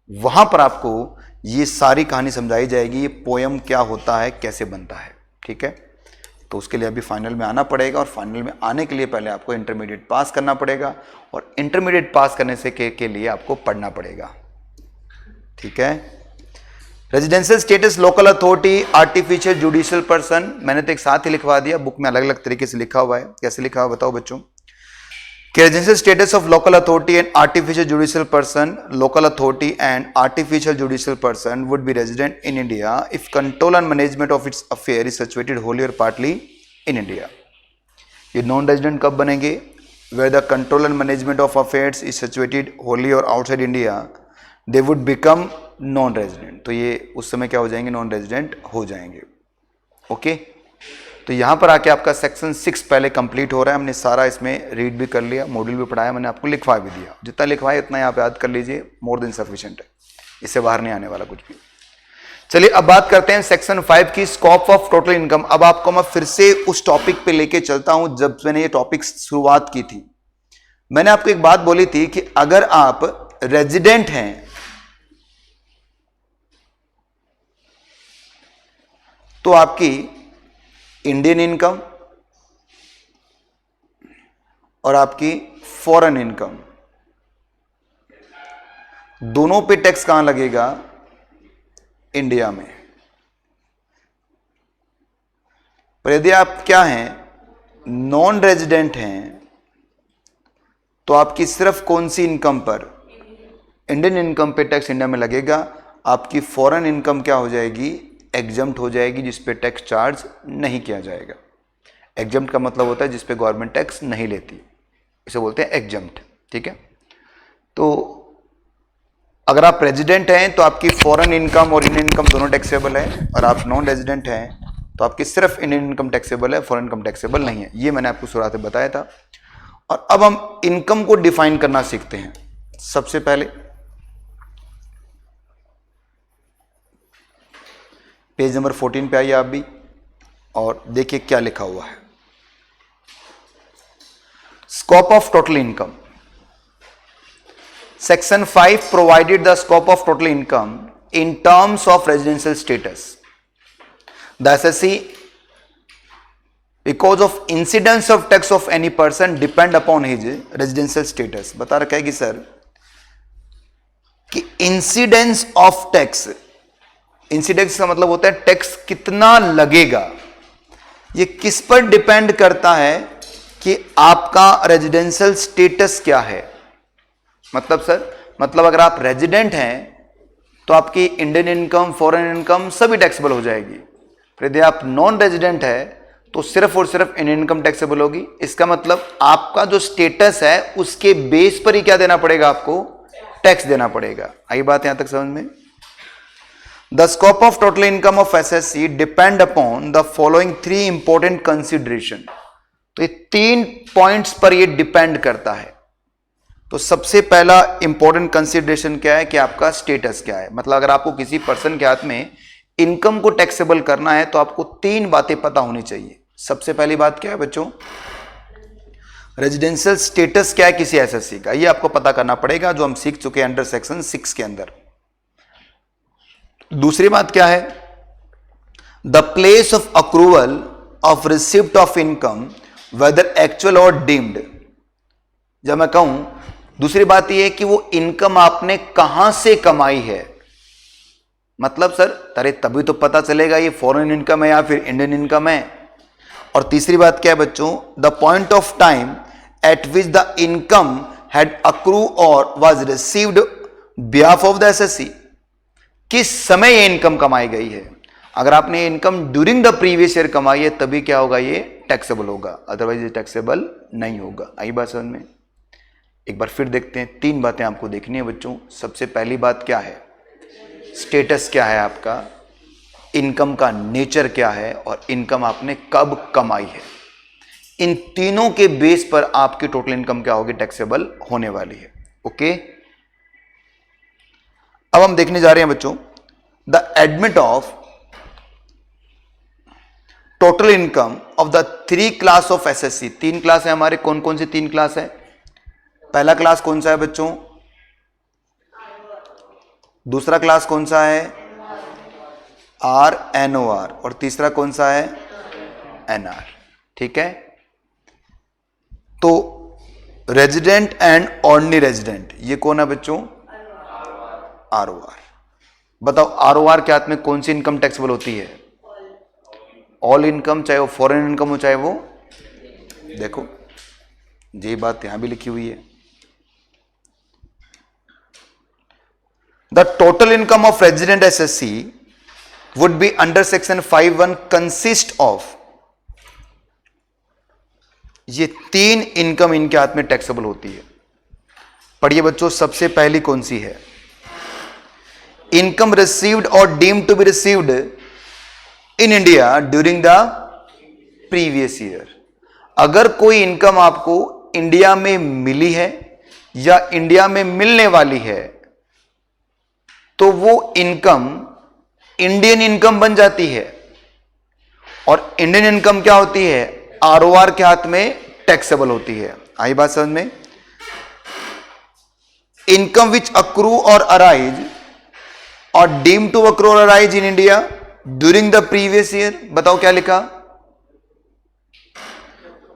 वहां पर आपको ये सारी कहानी समझाई जाएगी, ये पोयम क्या होता है, कैसे बनता है, ठीक है। तो उसके लिए अभी फाइनल में आना पड़ेगा, और फाइनल में आने के लिए पहले आपको इंटरमीडिएट पास करना पड़ेगा, और इंटरमीडिएट पास करने से के लिए आपको पढ़ना पड़ेगा, ठीक है। Residential status, local authority, artificial judicial person, मैंने तो एक साथ ही लिखवा दिया, बुक में अलग अलग तरीके से लिखा हुआ है, कैसे लिखा हुआ बताओ बच्चों। Residential status of local authority and artificial judicial person, local authority and artificial judicial person would be resident in India if control and management of its affair is situated wholly और पार्टली इन इंडिया। ये non resident कब बनेंगे? Where the control and management of affairs is situated wholly और outside India they would become non resident. तो ये उस समय क्या हो जाएंगे? नॉन रेजिडेंट हो जाएंगे, ओके। तो यहां पर आके आपका सेक्शन 6 पहले कंप्लीट हो रहा है, हमने सारा इसमें रीड भी कर लिया, मॉड्यूल भी पढ़ाया, मैंने आपको लिखवा भी दिया, जितना लिखवाया उतना आप याद कर लीजिए, मोर देन सफिशिएंट है, इससे बाहर नहीं आने वाला कुछ भी। चलिए अब बात करते हैं सेक्शन 5 की, स्कोप ऑफ टोटल इनकम। अब आपको मैं फिर से उस टॉपिक पे लेके चलता हूं जब मैंने ये टॉपिक शुरुआत की थी। मैंने आपको एक बात बोली थी कि अगर आप रेजिडेंट हैं तो आपकी इंडियन इनकम और आपकी फॉरेन इनकम दोनों पे टैक्स कहां लगेगा? इंडिया में। पर यदि आप क्या हैं? नॉन रेजिडेंट हैं, तो आपकी सिर्फ कौन सी इनकम पर? इंडियन इनकम पे टैक्स इंडिया में लगेगा। आपकी फॉरेन इनकम क्या हो जाएगी? एग्जम्प्ट हो जाएगी, जिस पे टैक्स चार्ज नहीं किया जाएगा। एग्जम्प्ट का मतलब होता है जिस पे गवर्नमेंट टैक्स नहीं लेती, इसे बोलते हैं एग्जम्प्ट, ठीक है। तो अगर आप रेजिडेंट हैं तो आपकी फॉरेन इनकम और इंडियन इनकम दोनों टैक्सेबल है, और आप नॉन रेजिडेंट हैं तो आपकी सिर्फ इंडियन इनकम टैक्सेबल है, फॉरेन इनकम टैक्सेबल नहीं है। ये मैंने आपको शुरुआत में बताया था। और अब हम इनकम को डिफाइन करना सीखते हैं। सबसे पहले पेज नंबर 14 पे आइए आप भी, और देखिए क्या लिखा हुआ है। Scope of total income, section 5 provided the scope of total income in terms of residential status. The SSC, because of incidence of tax of any person depend upon his residential status. बता रखा है कि sir कि incidence of tax, incidence का मतलब होता है tax कितना लगेगा, ये किस पर डिपेंड करता है कि आपका रेजिडेंशियल स्टेटस क्या है। मतलब सर, मतलब अगर आप रेजिडेंट हैं तो आपकी इंडियन इनकम, फॉरेन इनकम सभी टैक्सेबल हो जाएगी। फिर यदि आप नॉन रेजिडेंट है तो सिर्फ और सिर्फ इंडियन इनकम टैक्सेबल होगी। इसका मतलब आपका जो स्टेटस है उसके बेस पर ही क्या देना पड़ेगा? आपको टैक्स देना पड़ेगा। आई बात यहां तक समझ में? The scope of total income of SSC depend upon the following 3 important consideration. तो ये 3 पॉइंट्स पर ये डिपेंड करता है। तो सबसे पहला इंपॉर्टेंट कंसिडरेशन क्या है कि आपका स्टेटस क्या है। मतलब अगर आपको किसी पर्सन के हाथ में इनकम को टैक्सेबल करना है तो आपको 3 बातें पता होनी चाहिए। सबसे पहली बात क्या है बच्चों? रेजिडेंशियल स्टेटस क्या है किसी एसएससी का, ये आपको पता करना पड़ेगा, जो हम सीख चुके हैं अंडर सेक्शन 6 के अंदर। दूसरी बात क्या है? The place of accrual of receipt of income whether actual और डीम्ड। जब मैं कहूं, दूसरी बात यह है कि वो इनकम आपने कहां से कमाई है। मतलब सर, अरे तभी तो पता चलेगा ये फॉरेन इनकम है या फिर इंडियन इनकम है। और तीसरी बात क्या है बच्चों? The point of time at which the income had accrue और was received behalf of the SSC. किस समय ये इनकम कमाई गई है। अगर आपने income during the previous year कमाई है तभी क्या होगा? ये टैक्सेबल होगा, अदरवाइज ये टैक्सेबल नहीं होगा। आई बात समझ में? एक बार फिर देखते हैं, 3 बातें आपको देखनी है बच्चों। सबसे पहली बात क्या है, स्टेटस क्या है आपका, इनकम का नेचर क्या है, और इनकम आपने कब कमाई है। इन तीनों के बेस पर आपकी टोटल इनकम क्या होगी, टैक्सेबल होने वाली है। ओके, अब हम देखने जा रहे हैं बच्चों, the admit of total income of the 3 class of SSC. 3 class है हमारे, कौन कौन सी 3 क्लास है? पहला क्लास कौन सा है बच्चों? दूसरा क्लास कौन सा है? R N O R. और तीसरा कौन सा है? N R. ठीक है, तो रेजिडेंट एंड ऑर्डिनरी रेजिडेंट, ये कौन है बच्चों? R O R. बताओ आर ओ आर के हाथ में कौन सी इनकम टैक्सेबल होती है? ऑल इनकम, चाहे वो फॉरेन इनकम हो चाहे वो, देखो ये बात यहां भी लिखी हुई है, the total income of resident SSC would be under section 5(1) consist of, ये 3 इनकम इनके हाथ में टैक्सेबल होती है। पढ़िए बच्चों, सबसे पहली कौन सी है? इनकम रिसीव्ड और deemed to be received in India during the previous year. अगर कोई इनकम आपको इंडिया में मिली है या इंडिया में मिलने वाली है, तो वो इनकम इंडियन इनकम बन जाती है। और इंडियन इनकम क्या होती है? आरओआर के हाथ में टैक्सेबल होती है। आई बात समझ में? इनकम विच अक्रू और अराइज और डीम टू अक्रू और arise in India during the previous year. बताओ क्या लिखा?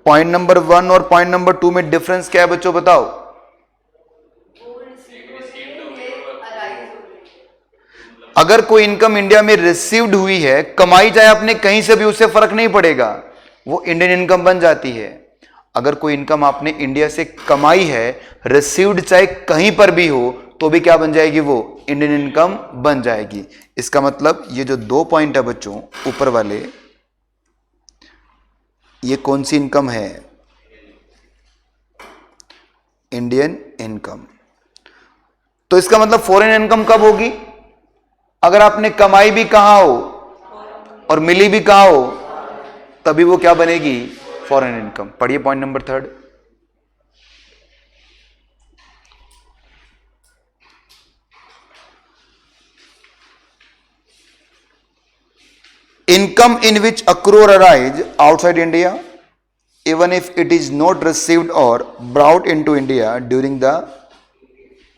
पॉइंट नंबर 1 और पॉइंट नंबर 2 में डिफरेंस क्या है बच्चों, बताओ। अगर कोई इनकम इंडिया में रिसीव्ड हुई है, कमाई चाहे आपने कहीं से भी, उससे फर्क नहीं पड़ेगा, वो इंडियन इनकम बन जाती है। अगर कोई इनकम आपने इंडिया से कमाई है, रिसीव्ड चाहे कहीं पर भी हो, तो भी क्या बन जाएगी? वो इंडियन इनकम बन जाएगी। इसका मतलब ये जो 2 पॉइंट है बच्चों ऊपर वाले, ये कौन सी इनकम है? Indian income. तो इसका मतलब फॉरेन इनकम कब होगी? अगर आपने कमाई भी कहा हो और मिली भी कहा हो, तभी वो क्या बनेगी? Foreign income. पढ़िए point number 3। Income in which accrue और arise outside India even if it is not received or brought into India during the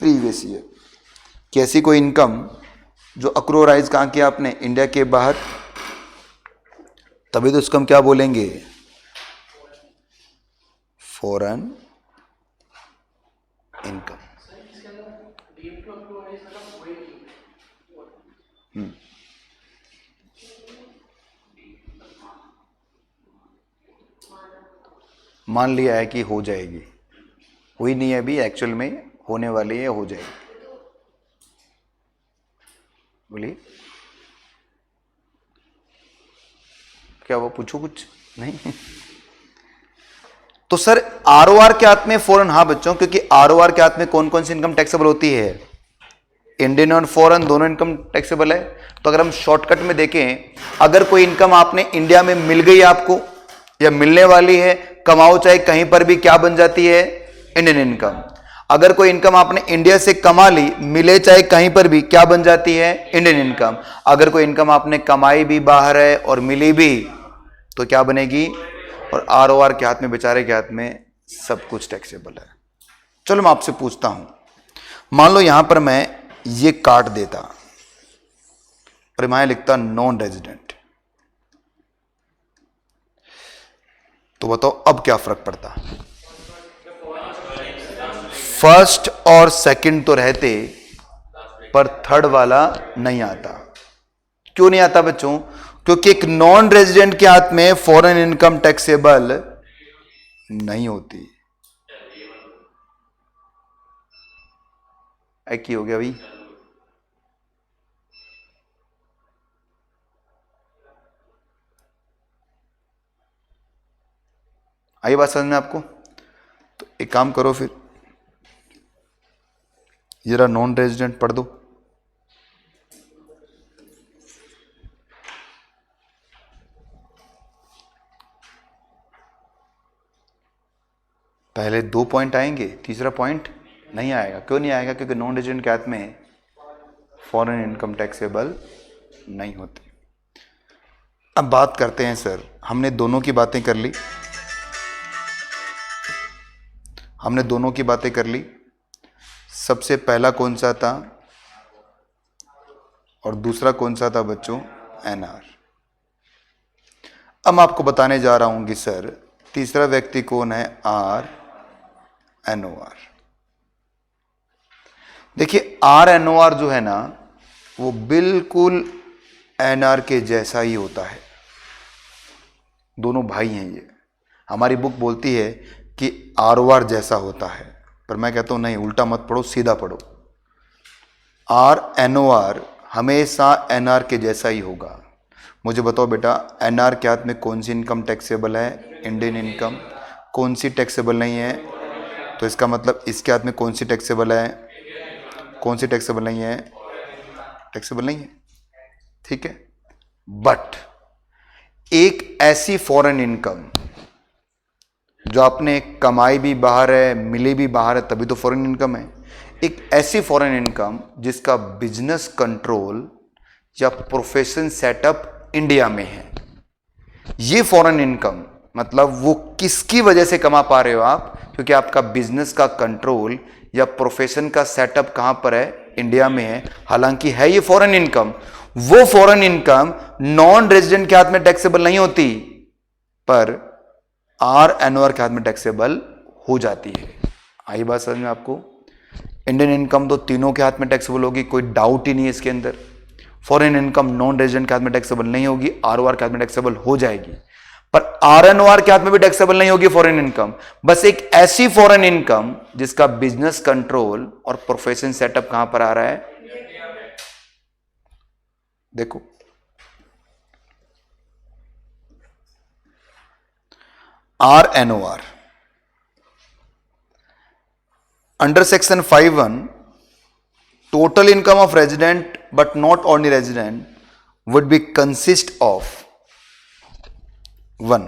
previous year। कैसी कोई इनकम जो अक्रोराइज कहां किया आपने? इंडिया के बाहर, तभी तो उसको हम क्या बोलेंगे? Foreign income. मान लिया है कि हो जाएगी, हुई नहीं है अभी, एक्चुअल में होने वाली है, हो जाएगी। बोलिए, क्या वो पूछो कुछ? नहीं। तो सर आरओआर के हाथ में फॉरेन, हाँ बच्चों, क्योंकि आरओआर के हाथ में कौन कौन सी इनकम टैक्सेबल होती है? इंडियन और फॉरेन दोनों इनकम टैक्सेबल है। तो अगर हम शॉर्टकट में देखें, अगर कोई इनकम आपने इंडिया में मिल गई आपको या मिलने वाली है, कमाओ चाहे कहीं पर भी, क्या बन जाती है? Indian income. अगर कोई इनकम आपने इंडिया से कमा ली, मिले चाहे कहीं पर भी, क्या बन जाती है? Indian income. अगर कोई इनकम आपने कमाई भी बाहर है और मिली भी, तो क्या बनेगी? और आरओआर के हाथ में, बेचारे के हाथ में सब कुछ टैक्सेबल है। चलो मैं आपसे पूछता हूं, मान लो यहां पर मैं ये काट देता और मैं लिखता नॉन रेजिडेंट, तो बताओ अब क्या फर्क पड़ता? फर्स्ट और सेकंड तो रहते, पर थर्ड वाला नहीं आता। क्यों नहीं आता बच्चों? क्योंकि एक नॉन रेजिडेंट के हाथ में फॉरेन इनकम टैक्सेबल नहीं होती। एक ही हो गया भाई। आई बात समझ में आपको? तो एक काम करो फिर, जरा नॉन रेजिडेंट पढ़ दो। पहले 2 पॉइंट आएंगे, तीसरा पॉइंट नहीं आएगा। क्यों नहीं आएगा? क्योंकि नॉन रेजिडेंट के हाथ में फॉरेन इनकम टैक्सेबल नहीं होती। अब बात करते हैं सर, हमने दोनों की बातें कर ली, हमने दोनों की बातें कर ली। सबसे पहला कौन सा था और दूसरा कौन सा था बच्चों? एनआर। अब मैं आपको बताने जा रहा हूं कि सर तीसरा व्यक्ति कौन है? R N O R. देखिए आर एन ओ आर जो है ना, वो बिल्कुल एनआर के जैसा ही होता है। दोनों भाई हैं ये। हमारी बुक बोलती है कि आर ओ आर जैसा होता है, पर मैं कहता हूं नहीं, उल्टा मत पढ़ो, सीधा पढ़ो। आर एन ओ आर हमेशा एनआर के जैसा ही होगा। मुझे बताओ बेटा, एनआर के हाथ में कौन सी इनकम टैक्सेबल है? Indian income. कौन सी टैक्सेबल नहीं है? तो इसका मतलब इसके हाथ में कौन सी टैक्सेबल है? कौन सी टैक्सेबल नहीं है? टैक्सेबल नहीं है, ठीक है। बट एक ऐसी फॉरेन इनकम जो आपने कमाई भी बाहर है, मिली भी बाहर है, तभी तो फॉरेन इनकम है। एक ऐसी फॉरेन इनकम जिसका बिजनेस कंट्रोल या प्रोफेशन सेटअप इंडिया में है। ये फॉरेन इनकम मतलब वो किसकी वजह से कमा पा रहे हो आप? क्योंकि आपका बिजनेस का कंट्रोल या प्रोफेशन का सेटअप कहां पर है? इंडिया में है। हालांकि है ये फॉरेन इनकम। वो फॉरेन इनकम नॉन रेजिडेंट के हाथ में टैक्सेबल नहीं होती, पर आर एन ओ आर के हाथ में टैक्सेबल हो जाती है। आई बात समझ में आपको? इंडियन इनकम तो तीनों के हाथ में टैक्सेबल होगी, कोई डाउट ही नहीं है इसके अंदर। फॉरेन इनकम नॉन रेजिडेंट के हाथ में टैक्सेबल नहीं होगी, आर ओ आर के हाथ में टैक्सेबल हो जाएगी। पर आर एन ओ आर के हाथ में भी टैक्सेबल नहीं होगी फॉरेन इनकम। बस एक ऐसी फॉरेन इनकम जिसका बिजनेस कंट्रोल और प्रोफेशन सेटअप कहां पर आ रहा है? देखो R N O R under section 5(1) total income of resident but not only resident would be consist of 1.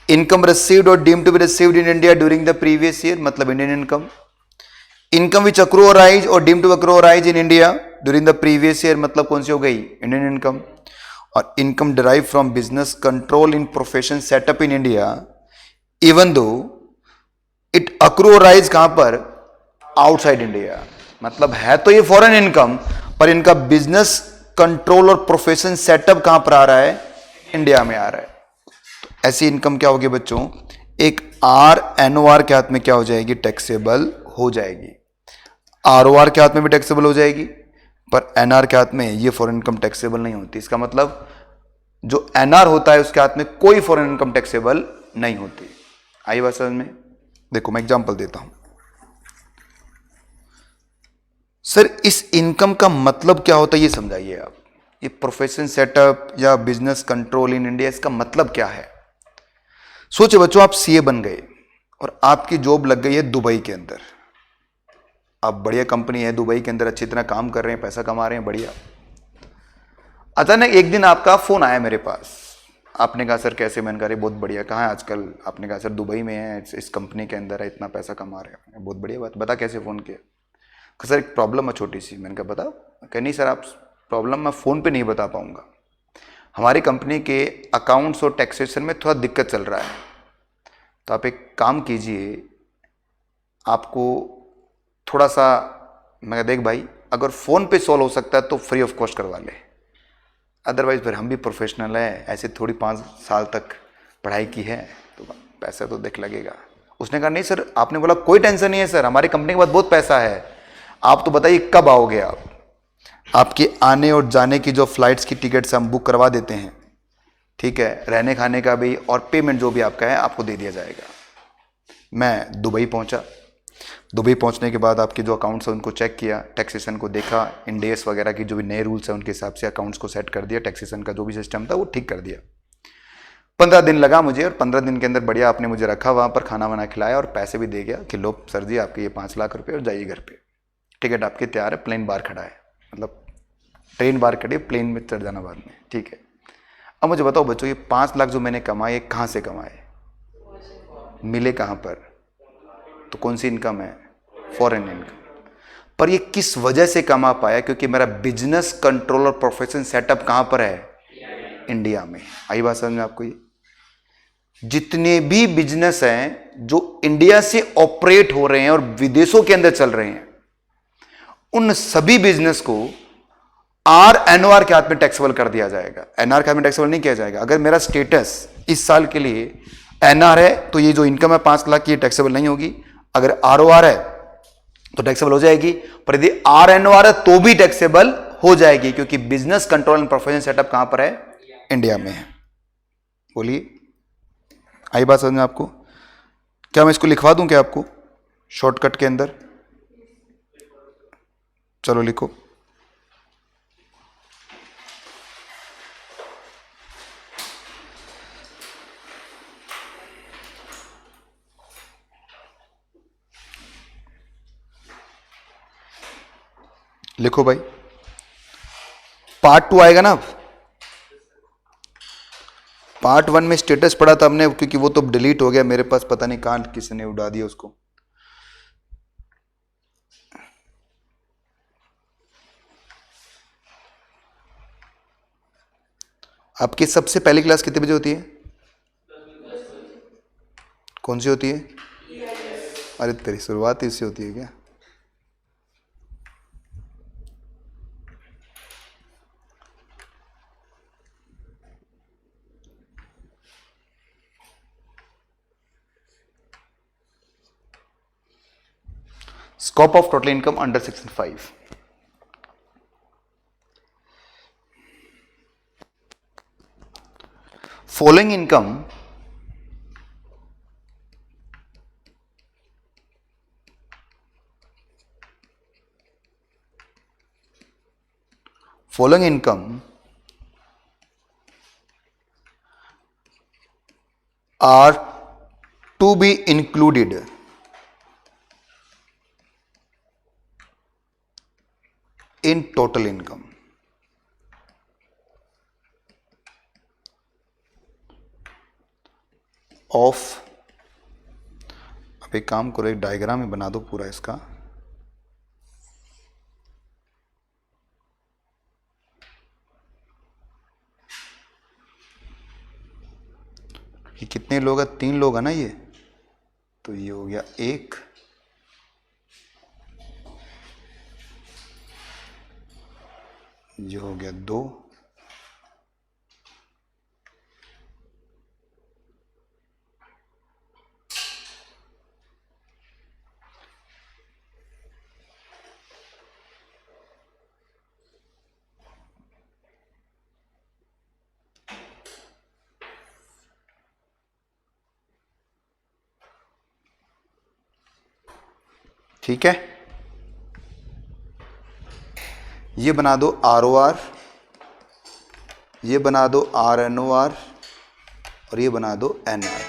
Income received or deemed to be received in India during the previous year, मतलब Indian income. Income which accrue or rise or deemed to accrue or rise in India during the previous year, मतलब कौन सी हो गई? Indian income. और income derived from business control in profession set up in India even though it accrue or rise कहां पर? Outside India. मतलब है तो ये फॉरेन इनकम, पर इनका बिजनेस कंट्रोल और प्रोफेशन सेटअप कहां पर आ रहा है? इंडिया में आ रहा है। तो ऐसी इनकम क्या होगी बच्चों? एक आर एन ओ आर के हाथ में क्या हो जाएगी? टैक्सेबल हो जाएगी। आर ओ आर के हाथ में भी टैक्सेबल हो जाएगी, पर एन आर के हाथ में ये फॉरेन इनकम टैक्सेबल नहीं होती। इसका मतलब जो एन आर होता है उसके हाथ में कोई फॉरेन इनकम टैक्सेबल नहीं होती। आई बात समझ में? देखो मैं एग्जांपल देता हूं। सर इस इनकम का मतलब क्या होता है ये समझाइए आप। ये प्रोफेशन सेटअप या बिजनेस कंट्रोल इन इंडिया, इसका मतलब क्या है? सोचिए बच्चों, आप सीए बन गए और आपकी जॉब लग गई है दुबई के अंदर। आप बढ़िया कंपनी है दुबई के अंदर, अच्छी तरह काम कर रहे हैं, पैसा कमा रहे हैं, बढ़िया। अचानक एक दिन आपका फोन आया मेरे पास। आपने कहा सर कैसे? मैंने कहा बहुत बढ़िया। कहाँ है आजकल? आपने कहा सर दुबई में है, इस कंपनी के अंदर है, इतना पैसा कमा रहे हैं। बहुत बढ़िया बात, बता कैसे फ़ोन किया? सर एक प्रॉब्लम है छोटी सी। मैंने कहा बताओ। कह नहीं सर आप प्रॉब्लम मैं फ़ोन पे नहीं बता पाऊँगा, हमारी कंपनी के अकाउंट्स और टैक्सेशन में थोड़ा दिक्कत चल रहा है, तो आप एक काम कीजिए, आपको थोड़ा सा। मैं कहा देख भाई, अगर फ़ोन पे सॉल्व हो सकता है तो फ्री ऑफ कॉस्ट करवा ले, अदरवाइज फिर हम भी प्रोफेशनल है, ऐसे थोड़ी 5 साल तक पढ़ाई की है तो पैसा तो देख लगेगा। उसने कहा नहीं सर, आपने बोला कोई टेंशन नहीं है सर, हमारी कंपनी के पास बहुत पैसा है, आप तो बताइए कब आओगे आप? आपके आने और जाने की जो फ्लाइट्स की टिकट्स हम बुक करवा देते हैं, ठीक है, रहने खाने का भी और पेमेंट जो भी आपका है आपको दे दिया जाएगा। मैं दुबई पहुंचा। दुबई पहुंचने के बाद आपके जो अकाउंट्स हैं उनको चेक किया, टैक्सेशन को देखा, इंडेस वगैरह की जो भी नए रूल्स हैं उनके हिसाब से अकाउंट्स को सेट कर दिया, टैक्सेशन का जो भी सिस्टम था वो ठीक कर दिया। 15 दिन लगा मुझे, और 15 दिन के अंदर बढ़िया आपने मुझे रखा, वहां पर खाना वाना खिलाया और पैसे भी दे गया कि लो सर जी आपके ये 5 लाख रुपए और जाइए घर पे, टिकट आपकी तैयार है, प्लेन बाहर खड़ा है, मतलब ट्रेन बाहर खड़ी है, प्लेन में चढ़ जाना बाद में, ठीक है। अब मुझे बताओ बच्चों, ये 5 लाख जो मैंने कमाए कहाँ से कमाए, मिले कहाँ पर, तो कौन सी इनकम है, फॉरेन इनकम। पर ये किस वजह से कमा पाया, क्योंकि मेरा बिजनेस कंट्रोल और प्रोफेशन सेटअप कहां पर है, इंडिया में। आई बात समझ में आपको। ये जितने भी बिजनेस हैं जो इंडिया से ऑपरेट हो रहे हैं और विदेशों के अंदर चल रहे हैं, उन सभी बिजनेस को एनओआर के हाथ में टैक्सेबल कर दिया जाएगा। एनआर के हाथ में टैक्सेबल नहीं किया जाएगा। अगर मेरा स्टेटस इस साल के लिए एनआर है तो ये जो इनकम है 5 लाख की, ये टैक्सेबल नहीं होगी। अगर आरओआर है तो टैक्सेबल हो जाएगी, पर यदि आरएनओआर है तो भी टैक्सेबल हो जाएगी, क्योंकि business control and profession setup कहां पर है, इंडिया में है। बोलिए, आई बात समझ में आपको। क्या मैं इसको लिखवा दूं क्या आपको शॉर्टकट के अंदर, चलो लिखो। लिखो भाई, पार्ट 2 आएगा ना। पार्ट 1 में स्टेटस पढ़ा था हमने, क्योंकि वो तो डिलीट हो गया मेरे पास, पता नहीं कहां किसने उड़ा दिया उसको। आपकी सबसे पहली क्लास कितने बजे होती है, कौन सी होती है? अरे तेरी शुरुआत ही इससे होती है क्या? Scope of total income under section 5. Following income are to be included in total income. Of, अब एक काम करो, एक डायग्राम ही बना दो पूरा इसका। ये कितने लोग हैं, 3 लोग हैं ना ये, तो ये हो गया 1, ये हो गया 2, ठीक है। ये बना दो आरओआर, ये बना दो आरएनओआर, और ये बना दो एनआर।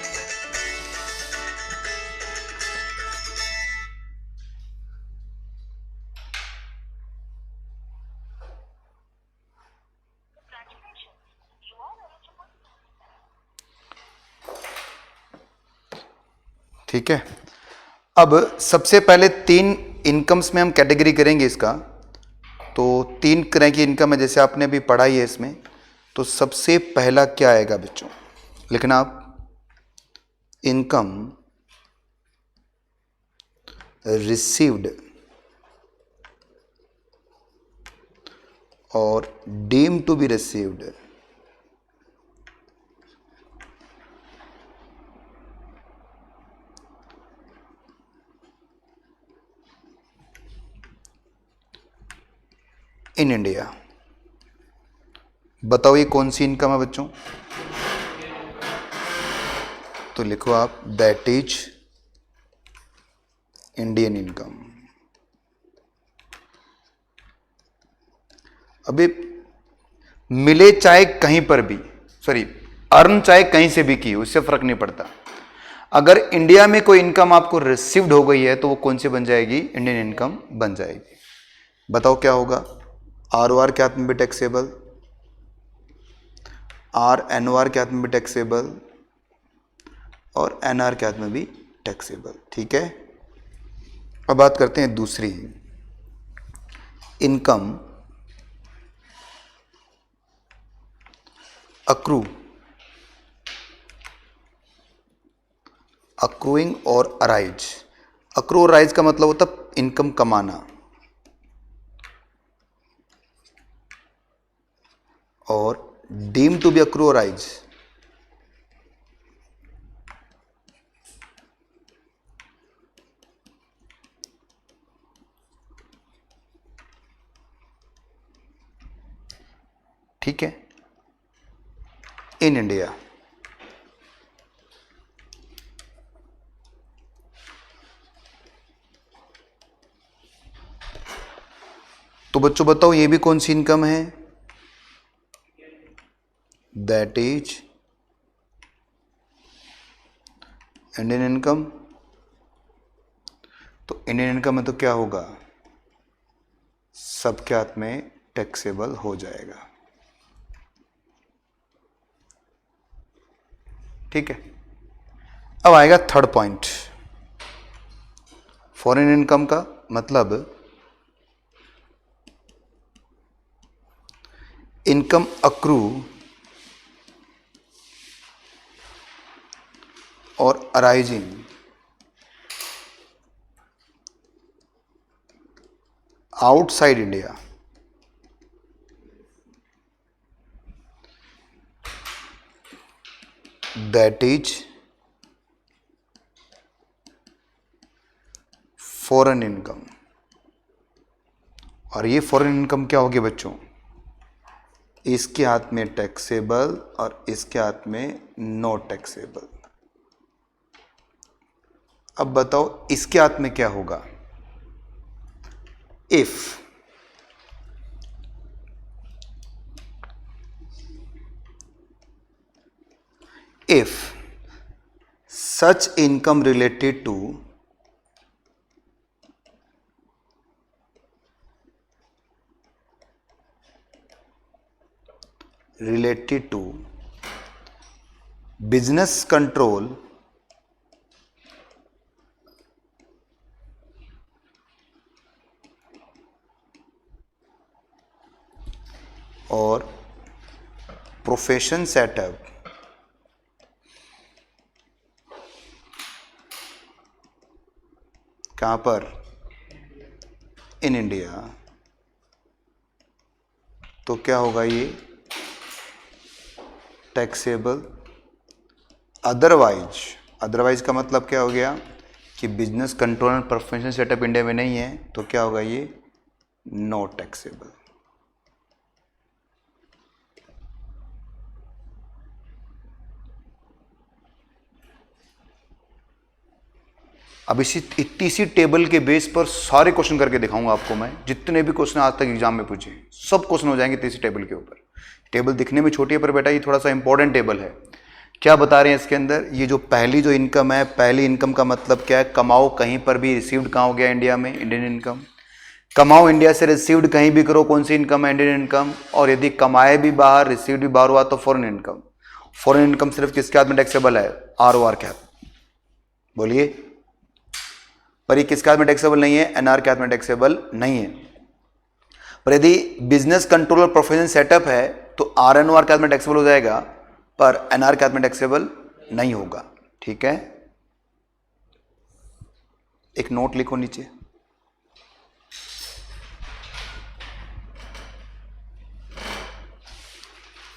ठीक है। अब सबसे पहले 3 इनकम्स में हम कैटेगरी करेंगे इसका। तो 3 तरह की इनकम है, जैसे आपने अभी पढ़ा ही है इसमें। तो सबसे पहला क्या आएगा बच्चों, लिखना आप, इनकम रिसीव्ड और deemed to be received in India. बताओ ये कौन सी इनकम है बच्चों, तो लिखो आप, दैट इज इंडियन इनकम। अभी मिले चाहे कहीं पर भी, सॉरी, अर्न चाहे कहीं से भी की हो, उससे फर्क नहीं पड़ता। अगर इंडिया में कोई इनकम आपको रिसीव्ड हो गई है तो वो कौन सी बन जाएगी? इंडियन इनकम बन जाएगी। बताओ क्या होगा? ROR के हाथ में भी टैक्सेबल, RNOR के हाथ में भी टैक्सेबल और NR के हाथ में भी टैक्सेबल। ठीक है, अब बात करते हैं दूसरी, इनकम अक्रू, अक्रूइंग और अराइज। अक्रू और राइज का मतलब होता है इनकम कमाना, और डीम टू बी अक्रू और राइज ठीक है इन इंडिया। तो बच्चों बताओ ये भी कौन सी इनकम है? That is Indian income. तो इंडियन इनकम में तो क्या होगा? सबके हाथ में टैक्सेबल हो जाएगा। ठीक है, अब आएगा थर्ड पॉइंट, फॉरेन इनकम का मतलब इनकम अक्रू और arising outside India. That is foreign income. और ये फॉरेन इनकम क्या होगी बच्चों? इसके हाथ में टैक्सेबल और इसके हाथ में नो टैक्सेबल। अब बताओ इसके हाथ में क्या होगा? If such income related to business control और प्रोफेशन सेटअप कहां पर? In India. तो क्या होगा ये? टैक्सेबल। अदरवाइज का मतलब क्या हो गया कि business control and professional setup India में नहीं है, तो क्या होगा ये? No taxable. अब इसी टेबल के बेस पर सारे क्वेश्चन करके दिखाऊंगा आपको मैं, जितने भी क्वेश्चन आज तक एग्जाम में पूछे सब क्वेश्चन हो जाएंगे इसी टेबल के ऊपर। टेबल दिखने में छोटी है पर बेटा ये थोड़ा सा इंपॉर्टेंट टेबल है। क्या बता रहे हैं इसके अंदर? ये जो पहली जो इनकम है, पहली इनकम का मतलब क्या है? कमाओ कहीं पर भी, रिसीव्ड कहाँ हो गया? इंडिया में, इंडियन इनकम। कमाओ इंडिया से, रिसीव्ड कहीं भी करो, कौन सी इनकम है? Indian income. और यदि कमाए भी बाहर, रिसीव्ड भी बाहर हुआ तो फॉरेन इनकम। फॉरेन इनकम सिर्फ किसके हाथ में टैक्सेबल है? ROR के हाथ। बोलिए, पर ये किसके हाथ में टैक्सेबल नहीं है? NR के हाथ में टैक्सेबल नहीं है। पर यदि बिजनेस कंट्रोल और प्रोफेशनल सेटअप है तो RNOR के हाथ में टैक्सेबल हो जाएगा, पर NR के हाथ में टैक्सेबल नहीं होगा। ठीक है, एक नोट लिखो नीचे।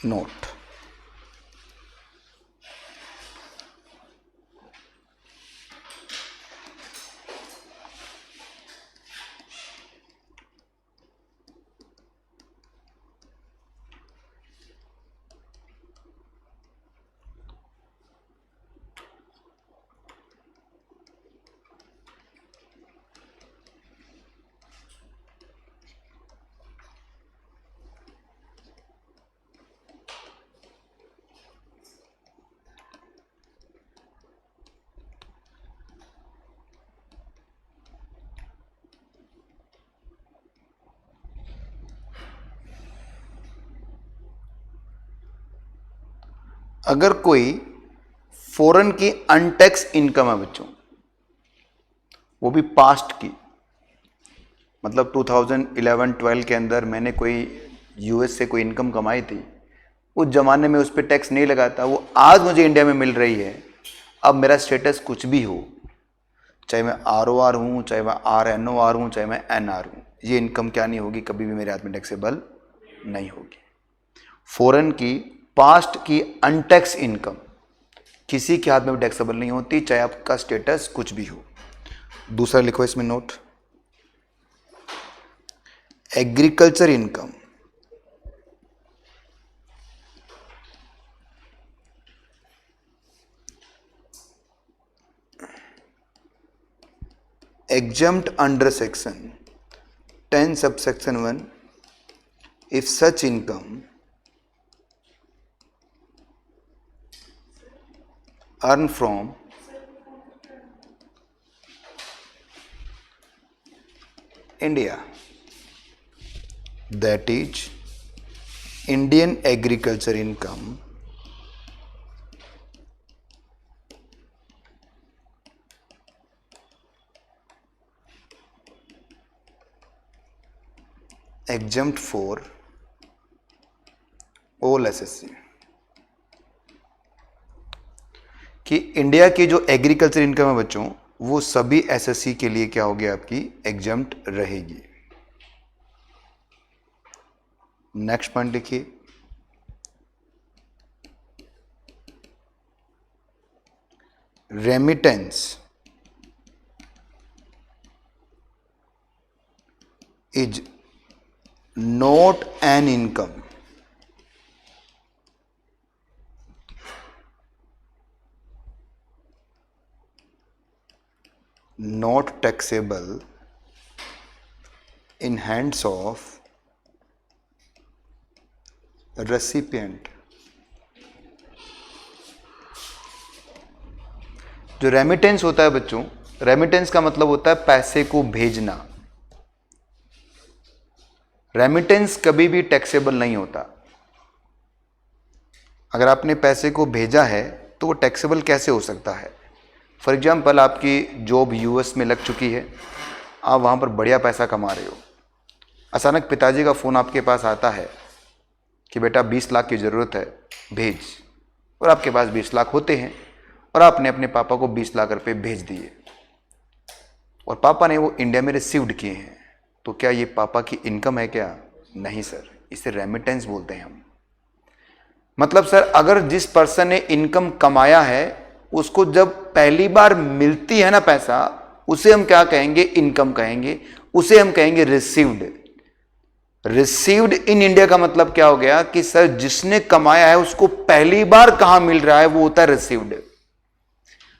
नोट, अगर कोई फॉरेन की अनटैक्स इनकम है बच्चों, वो भी पास्ट की, मतलब 2011-12 के अंदर मैंने कोई यूएस से कोई इनकम कमाई थी, उस जमाने में उस पर टैक्स नहीं लगाता, वो आज मुझे इंडिया में मिल रही है। अब मेरा स्टेटस कुछ भी हो, चाहे मैं ROR हूँ, चाहे मैं RNOR हूँ, चाहे मैं NR हूँ, ये इनकम क्या नहीं होगी, कभी भी मेरे हाथ में टैक्सेबल नहीं होगी। फॉरेन की पास्ट की अनटैक्स इनकम किसी के हाथ में भी टैक्सेबल नहीं होती, चाहे आपका स्टेटस कुछ भी हो। दूसरा लिखो इसमें note, agriculture income, exempt under section 10 subsection 1 if such income earned from India, that is Indian agriculture income exempt for all SSC, कि इंडिया की जो एग्रीकल्चर इनकम है बच्चों, वो सभी एसएससी के लिए क्या होगी, आपकी एग्जम्प्ट रहेगी। नेक्स्ट पॉइंट लिखिए, remittance is not an income not taxable in hands of recipient। जो रेमिटेंस होता है बच्चों, रेमिटेंस का मतलब होता है पैसे को भेजना। रेमिटेंस कभी भी टैक्सेबल नहीं होता। अगर आपने पैसे को भेजा है तो वो टैक्सेबल कैसे हो सकता है? फॉर एग्जाम्पल, आपकी जॉब यूएस में लग चुकी है, आप वहाँ पर बढ़िया पैसा कमा रहे हो, अचानक पिताजी का फ़ोन आपके पास आता है कि बेटा 20 लाख की ज़रूरत है, भेज, और आपके पास 20 लाख होते हैं और आपने अपने पापा को 20 लाख रुपए भेज दिए और पापा ने वो इंडिया में रिसीव्ड किए हैं, तो क्या ये पापा की इनकम है क्या? नहीं सर, इसे रेमिटेंस बोलते हैं हम। मतलब सर, अगर जिस पर्सन ने इनकम कमाया है उसको जब पहली बार मिलती है ना पैसा, उसे हम क्या कहेंगे? इनकम कहेंगे, उसे हम कहेंगे रिसीव्ड। रिसीव्ड इन इंडिया का मतलब क्या हो गया कि सर जिसने कमाया है उसको पहली बार कहां मिल रहा है, वो होता है रिसीव्ड।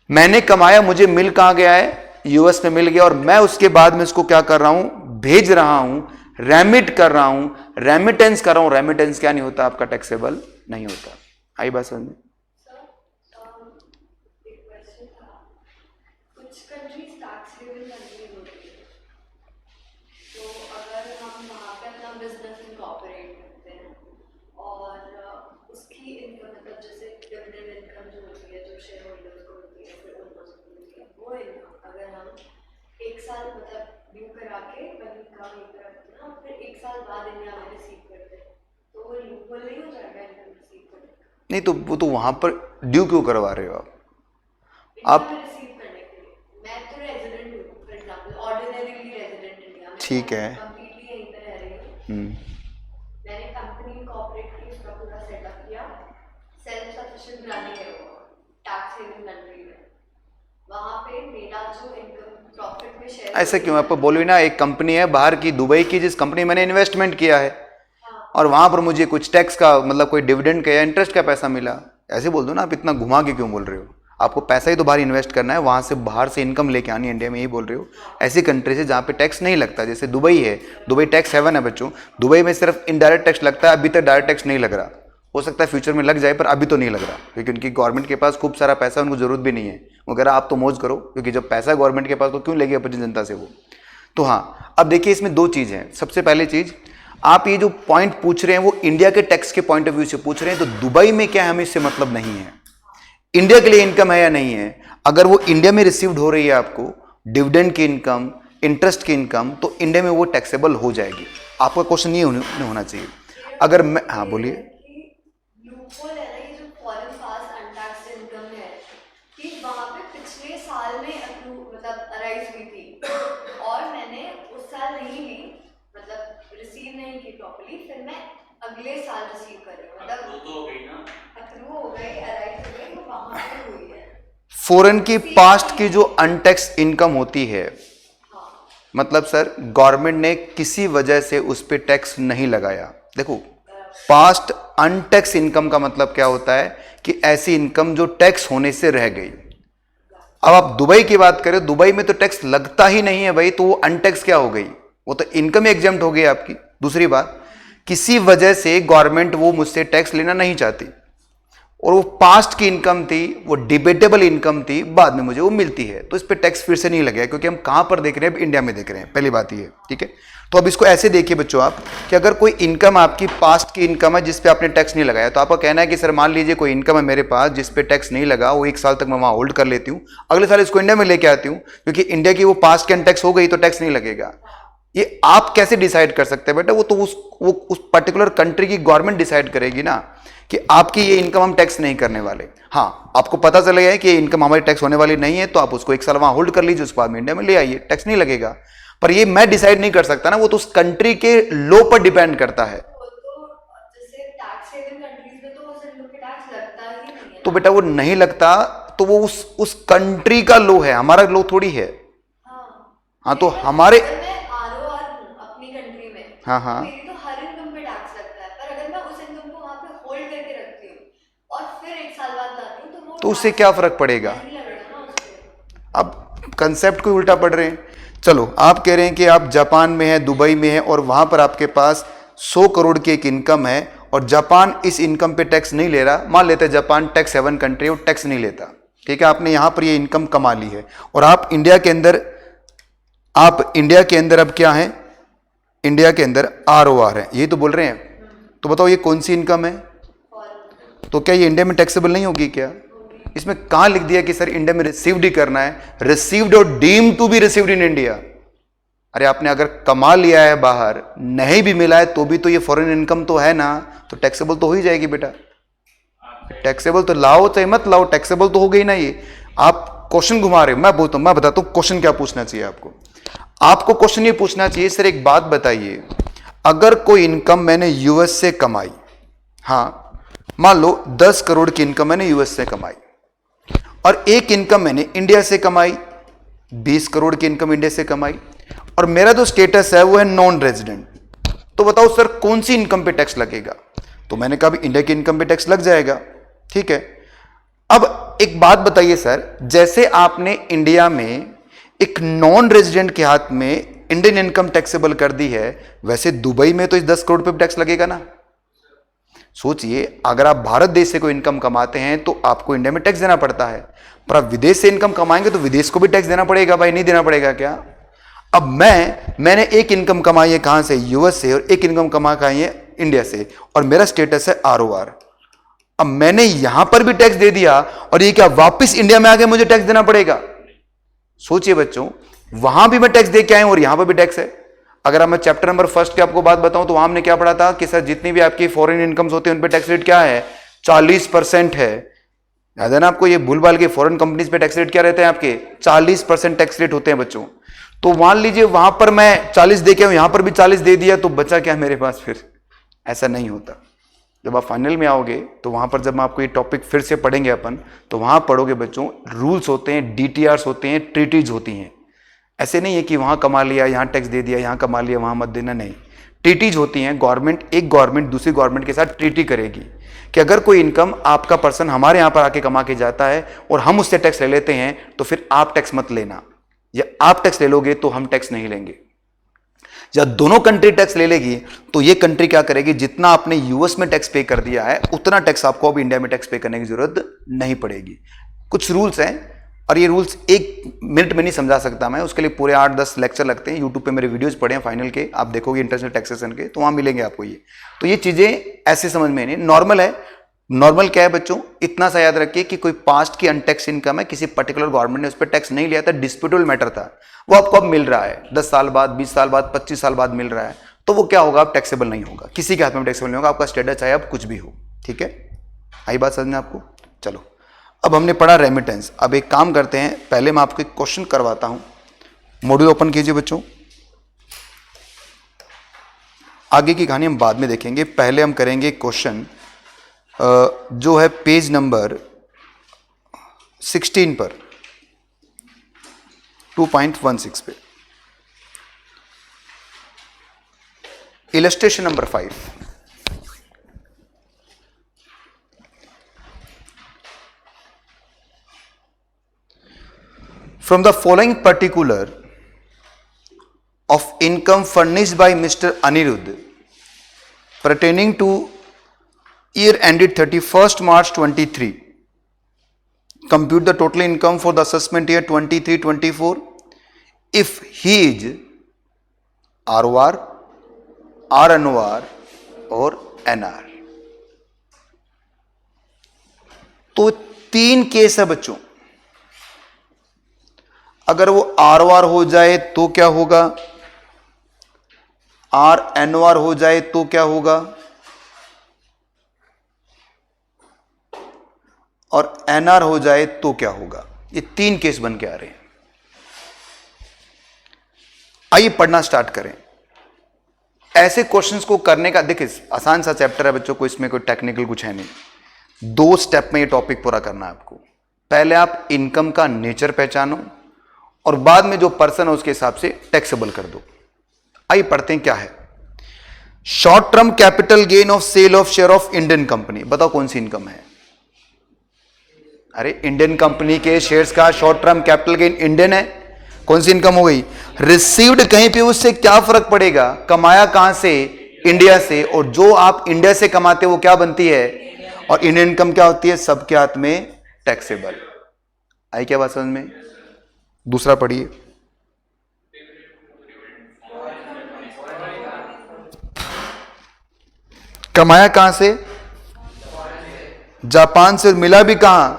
मैंने कमाया, मुझे मिल कहां गया है? यूएस में मिल गया, और मैं उसके बाद में इसको क्या कर रहा हूं? भेज रहा हूं, रेमिट कर रहा हूं, रेमिटेंस कर रहा हूं। रेमिटेंस क्या नहीं होता? आपका टैक्सेबल नहीं होता। आई बात समझ में? नहीं तो वो तो वहां पर ड्यू क्यों करवा रहे हो आप? मैं तो रेजिडेंट हूँ, for example ordinarily resident India में, ठीक है, कंप्लीटली यहीं पे रह रही हूँ। मैंने कंपनी कॉर्पोरेट की उसका पूरा सेटअप किया, सेल्फ सफिशिएंट रनिंग है वो, टैक्स सेविंग कंट्री में। वहाँ पे मेरा जो इनकम प्रॉफिट में शेयर, ऐसा क्यों? आपको बोलो ना, एक कंपनी है बाहर की, दुबई की, जिस कंपनी मैंने इन्वेस्टमेंट किया है, और वहां पर मुझे कुछ टैक्स का मतलब कोई डिविडेंड का या इंटरेस्ट का पैसा मिला, ऐसे बोल दो ना। आप इतना घुमा के क्यों बोल रहे हो? आपको पैसा ही तो बाहर इन्वेस्ट करना है, वहां से बाहर से इनकम लेके आनी है इंडिया में, यही बोल रहे हो। ऐसी कंट्री से जहाँ पे टैक्स नहीं लगता, जैसे दुबई है, दुबई टैक्स हेवन है बच्चों। दुबई में सिर्फ इनडायरेक्ट टैक्स लगता है, अभी तक डायरेक्ट टैक्स नहीं लग रहा। हो सकता है फ्यूचर में लग जाए, पर अभी तो नहीं लग रहा, क्योंकि उनकी गवर्नमेंट के पास खूब सारा पैसा, उनको जरूरत भी नहीं है। वो कह रहा आप तो मौज करो, क्योंकि जब पैसा गवर्नमेंट के पास तो क्यों लेंगे अपनी जनता से वो। तो हाँ, अब देखिए इसमें दो चीज़ हैं। सबसे पहली चीज़, आप ये जो पॉइंट पूछ रहे हैं वो इंडिया के टैक्स के पॉइंट ऑफ व्यू से पूछ रहे हैं, तो दुबई में क्या है हमें इससे मतलब नहीं है। इंडिया के लिए इनकम है या नहीं है, अगर वो इंडिया में रिसीव्ड हो रही है आपको डिविडेंड की इनकम, इंटरेस्ट की इनकम, तो इंडिया में वो टैक्सेबल हो जाएगी। आपका क्वेश्चन ये होना चाहिए। अगर मैं, हाँ बोलिए। लूपहोल है ना ये जो फॉरेन फास्ट अनटैक्स्ड इनकम है कि वहाँ पे पिछले साल में मतलब अराइज हुई थी और मैंने उस साल नहीं ली, मतलब रिसीव नहीं की प्रॉपर्ली, फिर मैं अगले साल रिसीव कर रही हूँ, मतलब तो हो गई ना, अप्रूव हो गई, अराइज हो गई, वो वहाँ पे हुई है। फॉरेन की पास्ट की जो अनटैक्स इनकम होती है, मतलब सर गवर्नमेंट ने किसी वजह से उस पर टैक्स नहीं लगाया। देखो पास्ट अनटैक्स इनकम का मतलब क्या होता है कि ऐसी इनकम जो टैक्स होने से रह गई। अब आप दुबई की बात करें, दुबई में तो टैक्स लगता ही नहीं है भाई, तो वो अनटैक्स क्या हो गई, वो तो इनकम एग्जेम्प्ट हो गई आपकी। दूसरी बात, किसी वजह से गवर्नमेंट वो मुझसे टैक्स लेना नहीं चाहती और वो पास्ट की इनकम थी, वो डिबेटेबल इनकम थी, बाद में मुझे वो मिलती है, तो इस पे टैक्स फिर से नहीं लगेगा, क्योंकि हम कहां पर देख रहे हैं, इंडिया में देख रहे हैं। पहली बात ये, ठीक है। तो अब इसको ऐसे देखिए बच्चों आप, कि अगर कोई इनकम आपकी पास्ट की इनकम है जिस पे आपने टैक्स नहीं लगाया, तो आपका कहना है कि सर मान लीजिए कोई इनकम है मेरे पास जिस पे टैक्स नहीं लगा, वो 1 साल तक मैं वहां होल्ड कर लेती हूं, अगले साल इसको इंडिया में लेके आती हूं, क्योंकि इंडिया की वो पास्ट की अनटैक्स हो गई तो टैक्स नहीं लगेगा। ये आप कैसे डिसाइड कर सकते हैं बेटा, वो तो उस पर्टिकुलर कंट्री की गवर्नमेंट डिसाइड करेगी ना कि आपकी ये इनकम हम टैक्स नहीं करने वाले। हाँ, आपको पता चला है कि ये इनकम हमारी टैक्स होने वाली नहीं है, तो आप उसको 1 साल वहां होल्ड कर लीजिए, उसके बाद में इंडिया में ले आइए, टैक्स नहीं लगेगा। पर ये मैं डिसाइड नहीं कर सकता ना, वो तो उस कंट्री के लॉ पर डिपेंड करता है। जैसे टैक्स हेवन कंट्रीज में तो उस लोग के टैक्स लगता ही नहीं है। तो बेटा वो नहीं लगता, तो वो उस कंट्री का लॉ है, हमारा लॉ थोड़ी है। हाँ तो हमारे, मैं आरओआर हूँ अपनी कंट्री में, हाँ हाँ, मेरी तो हर इनकम पे टैक्स लगता है, पर अगर मैं उस इनकम को वहाँ पे होल्ड करके रखती हूँ और फिर 1 साल बाद लाती हूँ, तो वो तो उससे क्या फर्क पड़ेगा। नहीं लगेगा ना उससे। अब कंसेप्ट को उल्टा पढ़ रहे हैं। चलो, आप कह रहे हैं कि आप जापान में हैं, दुबई में हैं, और वहां पर आपके पास 100 करोड़ की एक इनकम है और जापान इस इनकम पे टैक्स नहीं ले रहा। मान लेते हैं जापान टैक्स हेवन कंट्री है, वो टैक्स नहीं लेता, ठीक है। आपने यहां पर ये इनकम कमा ली है और आप इंडिया के अंदर अब क्या है, इंडिया के अंदर आरओआर है, यही तो बोल रहे हैं। तो बताओ ये कौन सी इनकम है, तो क्या ये इंडिया में टैक्सेबल नहीं होगी क्या। इसमें कहां लिख दिया कि सर इंडिया में रिसीव्ड ही करना है, रिसीव्ड और deemed to be received in India. अरे आपने अगर कमा लिया है बाहर, नहीं भी मिला है तो भी तो ये फॉरेन इनकम तो है ना, तो टैक्सेबल तो हो ही जाएगी बेटा। टैक्सेबल तो लाओ चाहे मत लाओ, टैक्सेबल तो हो गई ना ये। आप क्वेश्चन घुमा रहे हो, मैं बताता हूं क्वेश्चन क्या पूछना चाहिए आपको। आपको क्वेश्चन ये पूछना चाहिए, सर एक बात बताइए, अगर कोई इनकम मैंने यूएस से कमाई, हाँ मान लो 10 करोड़ की इनकम मैंने यूएस से कमाई, और एक इनकम मैंने इंडिया से कमाई, 20 करोड़ की इनकम इंडिया से कमाई, और मेरा जो स्टेटस है वो है नॉन रेजिडेंट, तो बताओ सर कौन सी इनकम पे टैक्स लगेगा। तो मैंने कहा इंडिया की इनकम पे टैक्स लग जाएगा, ठीक है। अब एक बात बताइए सर, जैसे आपने इंडिया में एक नॉन रेजिडेंट के हाथ में इंडियन इनकम टैक्सेबल कर दी है, वैसे दुबई में तो इस 10 करोड़ पे टैक्स लगेगा ना। सोचिए, अगर आप भारत देश से कोई इनकम कमाते हैं तो आपको इंडिया में टैक्स देना पड़ता है, पर आप विदेश से इनकम कमाएंगे तो विदेश को भी टैक्स देना पड़ेगा भाई, नहीं देना पड़ेगा क्या। अब मैंने एक इनकम कमाई है कहां से, यूएस से, और एक इनकम कमा खाई है इंडिया से, और मेरा स्टेटस है आरओआर। अब मैंने यहां पर भी टैक्स दे दिया और ये क्या वापस इंडिया में आके मुझे टैक्स देना पड़ेगा। सोचिए बच्चों, वहां भी मैं टैक्स दे के आया हूं और यहां पर भी टैक्स है। अगर मैं चैप्टर नंबर 1 की आपको बात बताऊं तो वहां हमने क्या पढ़ा था कि सर जितनी भी आपकी फॉरेन इनकम्स होती है उन पे टैक्स रेट क्या है, 40% है। याद है ना आपको, ये भूलभाल के फॉरेन कंपनीज पे टैक्स रेट क्या रहते हैं आपके, 40% टैक्स रेट होते हैं बच्चों। तो मान लीजिए वहां पर मैं 40 दे के आऊं, यहां पर भी 40 दे दिया, तो बचा क्या मेरे पास फिर। ऐसा नहीं होता। जब आप फाइनल में आओगे तो वहां पर जब हम आपको ये टॉपिक फिर से पढ़ेंगे अपन, तो वहां पढ़ोगे बच्चों, रूल्स होते हैं, डीटीआरस होते हैं, ट्रीटीज होती हैं। ऐसे नहीं है कि वहां कमा लिया यहां टैक्स दे दिया, यहां कमा लिया वहां मत देना, नहीं। ट्रीटीज होती हैं, एक गवर्नमेंट दूसरी गवर्नमेंट के साथ ट्रीटी करेगी कि अगर कोई इनकम आपका पर्सन हमारे यहां पर आके कमा के जाता है और हम उससे टैक्स ले लेते हैं, तो फिर आप टैक्स मत लेना, या आप टैक्स ले लोगे तो हम टैक्स नहीं लेंगे। जब दोनों कंट्री टैक्स ले लेगी तो ये कंट्री क्या करेगी, जितना आपने यूएस में टैक्स पे कर दिया है उतना टैक्स आपको अब इंडिया में टैक्स पे करने की जरूरत नहीं पड़ेगी। कुछ रूल्स हैं, और ये रूल्स 1 मिनट में नहीं समझा सकता मैं, उसके लिए पूरे 8-10 लेक्चर लगते हैं। यूट्यूब पे मेरे वीडियोस पड़े हैं फाइनल के, आप देखोगे इंटरनेशनल टैक्सेशन के, तो वहां मिलेंगे आपको ये। तो ये चीजें ऐसे समझ में नहीं, नॉर्मल है। नॉर्मल क्या है बच्चों, इतना सा याद रखिए कि कोई पास्ट की अनटैक्स इनकम है, किसी पर्टिकुलर गवर्नमेंट ने उस पर टैक्स नहीं लिया था, डिस्प्यूटेबल मैटर था, वो आपको अब मिल रहा है 10 साल बाद, 20 साल बाद, 25 साल बाद मिल रहा है, तो वो क्या होगा, अब टैक्सेबल नहीं होगा, किसी के हाथ में टैक्सेबल नहीं होगा, आपका स्टेटस चाहे अब कुछ भी हो। ठीक है, आई बात समझ में आपको? चलो, अब हमने पढ़ा रेमिटेंस। अब एक काम करते हैं, पहले मैं आपको एक क्वेश्चन करवाता हूं। मॉड्यूल ओपन कीजिए बच्चों, आगे की कहानी हम बाद में देखेंगे, पहले हम करेंगे क्वेश्चन जो है पेज नंबर 16 पर, 2.16 पे, illustration number 5। From the following particular of income furnished by Mr. Anirudh pertaining to year ended 31st March 23, compute the total income for the assessment year 23-24 if he is ROR, RNOR और NR। तो 3 case है बच्चों, अगर वो ROR हो जाए तो क्या होगा, RNOR हो जाए तो क्या होगा, और NR हो जाए तो क्या होगा। ये 3 केस बन के आ रहे हैं। आइए पढ़ना स्टार्ट करें। ऐसे क्वेश्चंस को करने का, देखिए आसान सा चैप्टर है बच्चों को, इसमें कोई टेक्निकल कुछ है नहीं। 2 स्टेप में ये टॉपिक पूरा करना है आपको। पहले आप इनकम का नेचर पहचानो और बाद में जो पर्सन है उसके हिसाब से टैक्सेबल कर दो। आइए पढ़ते हैं क्या है। Short term capital gain of sale of share of Indian company. बताओ कौन सी इनकम है? अरे इंडियन कंपनी के शेयर्स का short term capital gain Indian है, कौन सी इनकम हो गई? रिसीव्ड कहीं पे, उससे क्या फर्क पड़ेगा, कमाया कहां से? इंडिया से, और जो आप इंडिया से कमाते हो वो क्या बनती है? और इंडियन इनकम क्या होती है? सबके हाथ में टैक्सेबल। आई क्या बात समझ में? दूसरा पढ़िए, कमाया कहां से? जापान से, मिला भी कहां?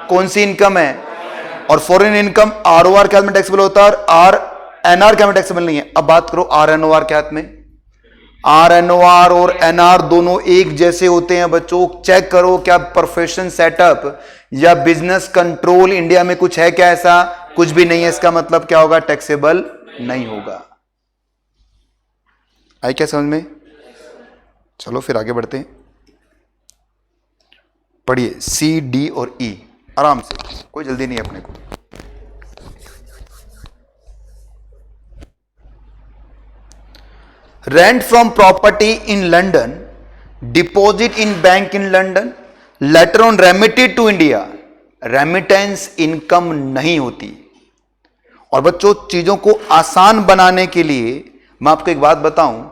कौन सी इनकम है? और फॉरेन इनकम ROR के हाथ में टैक्सेबल होता है और RNR के हाथ में टैक्सेबल नहीं है। अब बात करो RNOR के हाथ में। RNOR और NR दोनों एक जैसे होते हैं बच्चों। चेक करो क्या प्रोफेशन सेटअप या बिजनेस कंट्रोल इंडिया में कुछ है क्या ऐसा? कुछ भी नहीं है। इसका मतलब क्या होगा? टैक्सेबल नहीं होगा। आई क्या समझ में? चलो फिर आगे बढ़ते हैं, पढ़िए C, D और E आराम से, कोई जल्दी नहीं अपने को। Rent from property in London, deposit in bank in London, later on remitted to India, remittance income नहीं होती। और बच्चों चीजों को आसान बनाने के लिए मैं आपको एक बात बताऊं,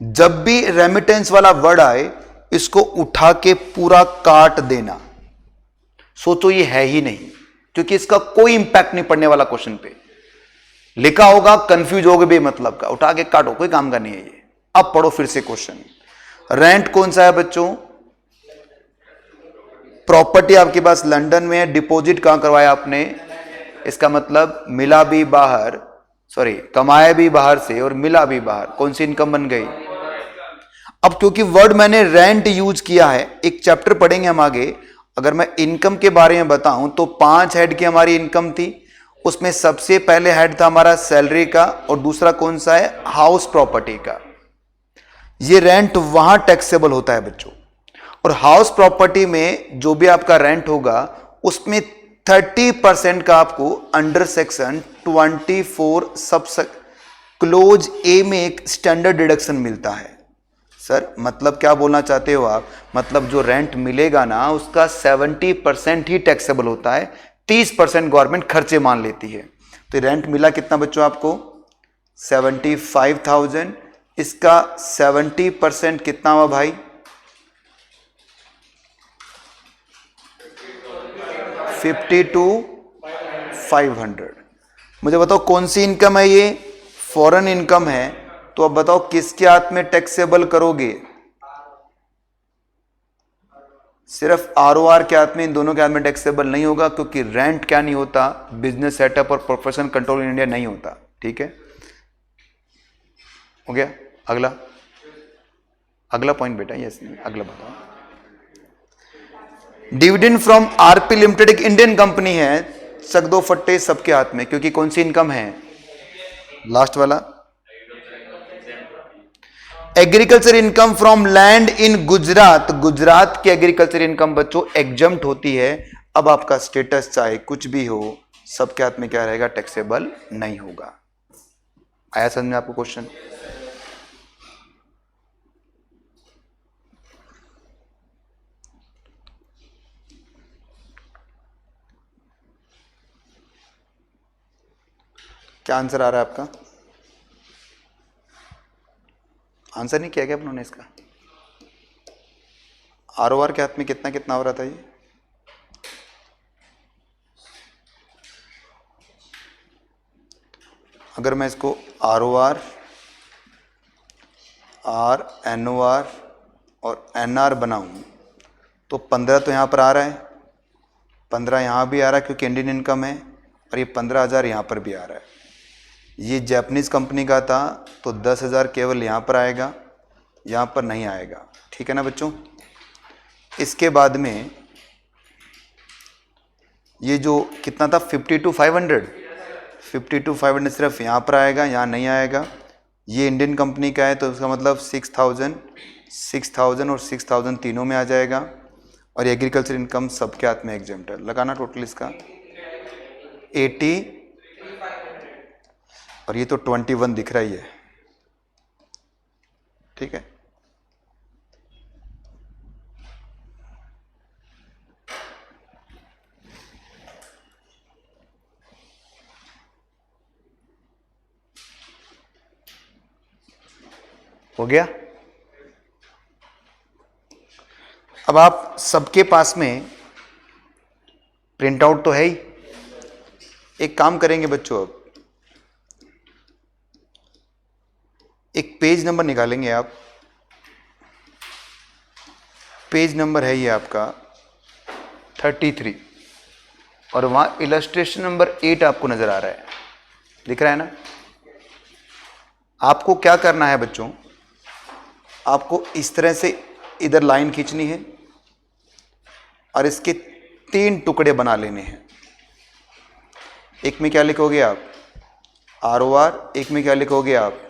जब भी रेमिटेंस वाला वर्ड आए इसको उठा के पूरा काट देना। सोचो ये है ही नहीं, क्योंकि इसका कोई इंपैक्ट नहीं पड़ने वाला क्वेश्चन पे। लिखा होगा कंफ्यूज होगे बेमतलब का, उठा के काटो, कोई काम का नहीं है ये। अब पढ़ो फिर से क्वेश्चन। रेंट कौन सा है बच्चों? प्रॉपर्टी आपके पास लंदन में है। डिपॉजिट कहां करवाया आपने? इसका मतलब मिला भी बाहर, सॉरी कमाया भी बाहर से और मिला भी बाहर। कौन सी इनकम बन गई? अब क्योंकि वर्ड मैंने रेंट यूज किया है, एक चैप्टर पढ़ेंगे हम आगे। अगर मैं इनकम के बारे में बताऊं तो 5 हेड की हमारी इनकम थी। उसमें सबसे पहले हेड था हमारा सैलरी का, और दूसरा कौन सा है? हाउस प्रॉपर्टी का। ये रेंट वहां टैक्सेबल होता है बच्चों। और हाउस प्रॉपर्टी में जो भी आपका रेंट होगा उसमें 30% का आपको अंडर सेक्शन 24 सब क्लोज ए में एक स्टैंडर्ड डिडक्शन मिलता है। सर मतलब क्या बोलना चाहते हो आप? मतलब जो रेंट मिलेगा ना उसका 70% ही टैक्सेबल होता है, 30% गवर्नमेंट खर्चे मान लेती है। तो रेंट मिला कितना बच्चों आपको? 75,000। इसका 70% कितना हुआ भाई? 52 500। मुझे बताओ कौन सी इनकम है ये? फॉरेन इनकम है। तो अब बताओ किसके हाथ में टैक्सेबल करोगे? सिर्फ आरओआर के हाथ में, इन दोनों के हाथ में टैक्सेबल नहीं होगा, क्योंकि रेंट क्या नहीं होता, बिजनेस सेटअप और प्रोफेशनल कंट्रोल इन इंडिया नहीं होता। ठीक है, हो गया। अगला अगला पॉइंट बेटा, यस नहीं, अगला बताओ। डिविडेंड फ्रॉम आरपी लिमिटेड एक इंडियन कंपनी है, चक दो फट्टे सबके हाथ में, क्योंकि कौन सी इनकम है? लास्ट वाला, agriculture income from land in Gujarat. Gujarat की एग्रीकल्चर इनकम बच्चों एग्जम्प्ट होती है। अब आपका स्टेटस चाहे कुछ भी हो, सबके हाथ में क्या रहेगा? टैक्सेबल नहीं होगा। आया समझ में आपको क्वेश्चन? क्या आंसर आ रहा है आपका? आंसर नहीं किया क्या उन्होंने इसका? आरओआर के हाथ में कितना कितना हो रहा था ये? अगर मैं इसको आरओआर, आर, एनओआर और एनआर बनाऊं तो 15 तो यहां पर आ रहा है, 15 यहां भी आ रहा है क्योंकि इंडियन इनकम है, और ये 15,000 यहां पर भी आ रहा है। ये जापानीज कंपनी का था तो 10,000 केवल यहां पर आएगा, यहां पर नहीं आएगा। ठीक है ना बच्चों? इसके बाद में ये जो कितना था 52,500, 52,500 सिर्फ यहाँ पर आएगा, यहाँ नहीं आएगा। ये इंडियन कंपनी का है तो उसका मतलब 6,000, 6,000 और 6,000 तीनों में आ जाएगा। और एग्रीकल्चर इनकम सबके हाथ में एग्जेम्प्ट है। लगाना टोटल इसका 80, और ये तो 21 दिख रहा ही है। ठीक है, हो गया। अब आप सबके पास में प्रिंट आउट तो है ही। एक काम करेंगे बच्चों, अब एक पेज नंबर निकालेंगे आप। पेज नंबर है ये आपका 33, और वहां इलस्ट्रेशन नंबर 8 आपको नजर आ रहा है, दिख रहा है ना? आपको क्या करना है बच्चों, आपको इस तरह से इधर लाइन खींचनी है और इसके 3 टुकड़े बना लेने हैं। एक में क्या लिखोगे आप? आर ओ आर, एक में क्या लिखोगे आप?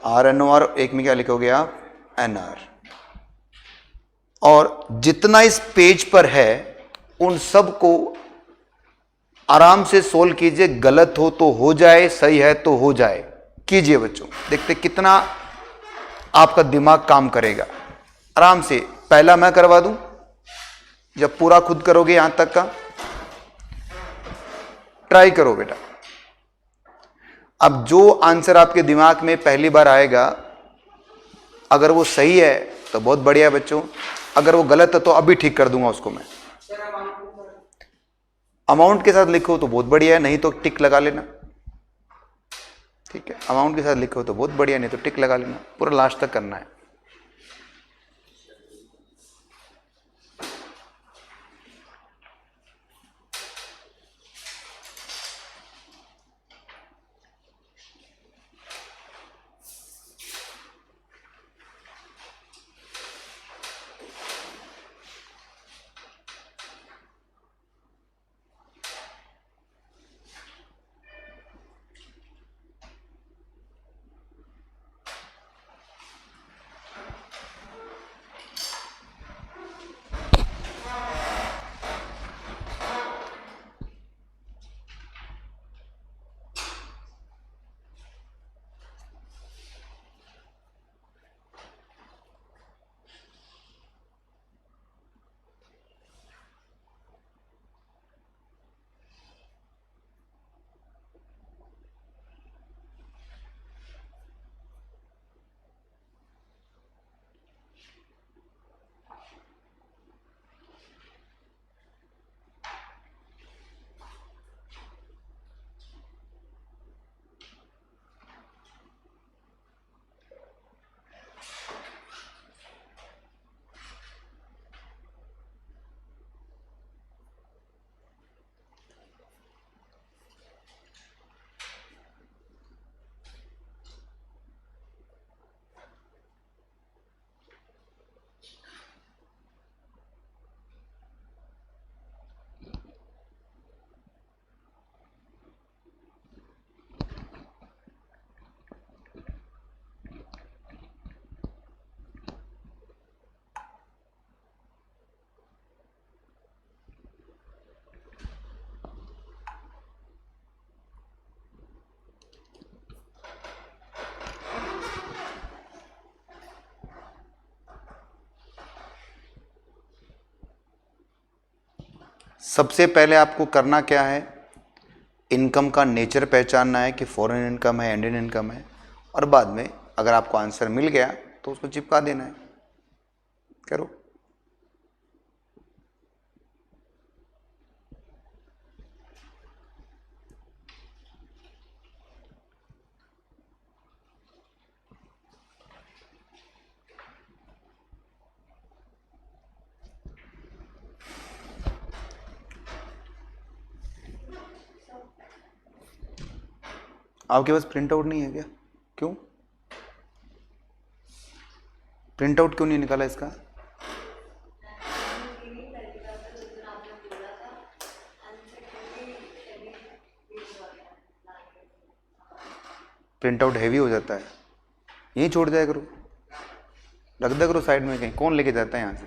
आर एन ओ आर, एक में क्या लिखोगे आप? N R. और जितना इस पेज पर है उन सब को आराम से सोल्व कीजिए। गलत हो तो हो जाए, सही है तो हो जाए, कीजिए बच्चों। देखते कितना आपका दिमाग काम करेगा। आराम से पहला मैं करवा दूं, जब पूरा खुद करोगे यहां तक का, ट्राई करो बेटा। अब जो आंसर आपके दिमाग में पहली बार आएगा, अगर वो सही है तो बहुत बढ़िया है बच्चों, अगर वो गलत है तो अभी ठीक कर दूंगा उसको मैं। अमाउंट के साथ लिखो तो बहुत बढ़िया है, नहीं तो टिक लगा लेना। ठीक है, अमाउंट के साथ लिखो तो बहुत बढ़िया, नहीं तो टिक लगा लेना। पूरा लास्ट तक करना है। सबसे पहले आपको करना क्या है, इनकम का नेचर पहचानना है कि फॉरेन इनकम है, इंडियन इनकम है, और बाद में अगर आपको आंसर मिल गया तो उसको चिपका देना है। करो। आपके पास प्रिंट आउट नहीं है क्या? क्यों प्रिंट आउट क्यों नहीं निकाला इसका? प्रिंट आउट हैवी हो जाता है, यहीं छोड़ दिया करो, रख दिया करो साइड में कहीं। कौन लेके जाता है यहाँ से?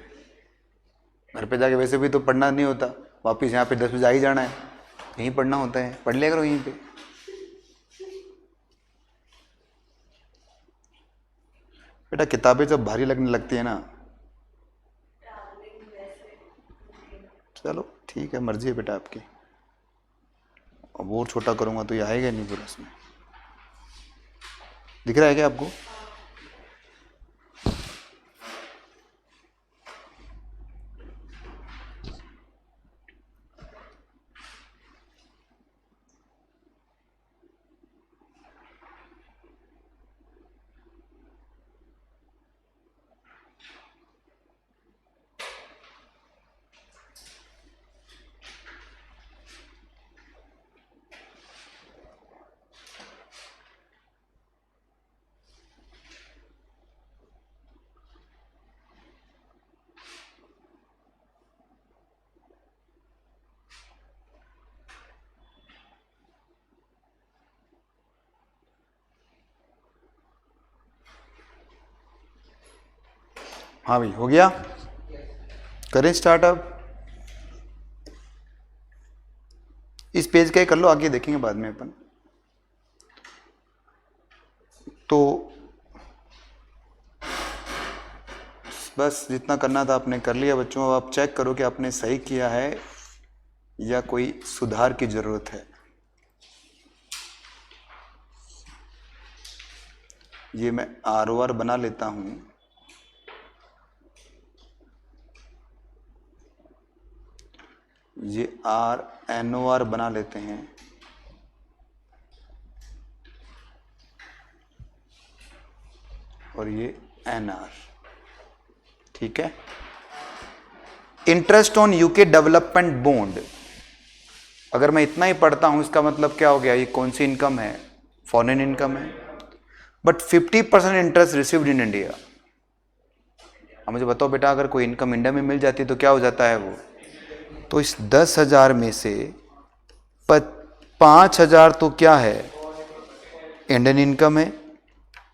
घर पे जाके वैसे भी तो पढ़ना नहीं होता, वापस यहाँ पे 10 बजे आ ही जाना है, यहीं पढ़ना होता है, पढ़ लिया करो यहीं पे। बेटा किताबें जब भारी लगने लगती है ना, चलो ठीक है, मर्जी है बेटा आपकी। अब और छोटा करूँगा तो ये आएगा नहीं पूरा इसमें। दिख रहा है क्या आपको? हाँ भाई, हो गया? करें स्टार्ट अब। इस पेज का ही कर लो, आगे देखेंगे बाद में अपन। तो बस जितना करना था आपने कर लिया बच्चों। अब आप चेक करो कि आपने सही किया है या कोई सुधार की जरूरत है। ये मैं ROR बना लेता हूं। ये NOR बना लेते हैं। और ये NR, ठीक है। Interest on UK development bond, अगर मैं इतना ही पढ़ता हूं इसका मतलब क्या हो गया, ये कौन सी इनकम है? फॉरेन इनकम है। But 50% interest received in India. अब मुझे बताओ बेटा, अगर कोई इनकम इंडिया में मिल जाती है तो क्या हो जाता है वो? तो इस 10,000 में से 5,000 तो क्या है? इंडियन इनकम है,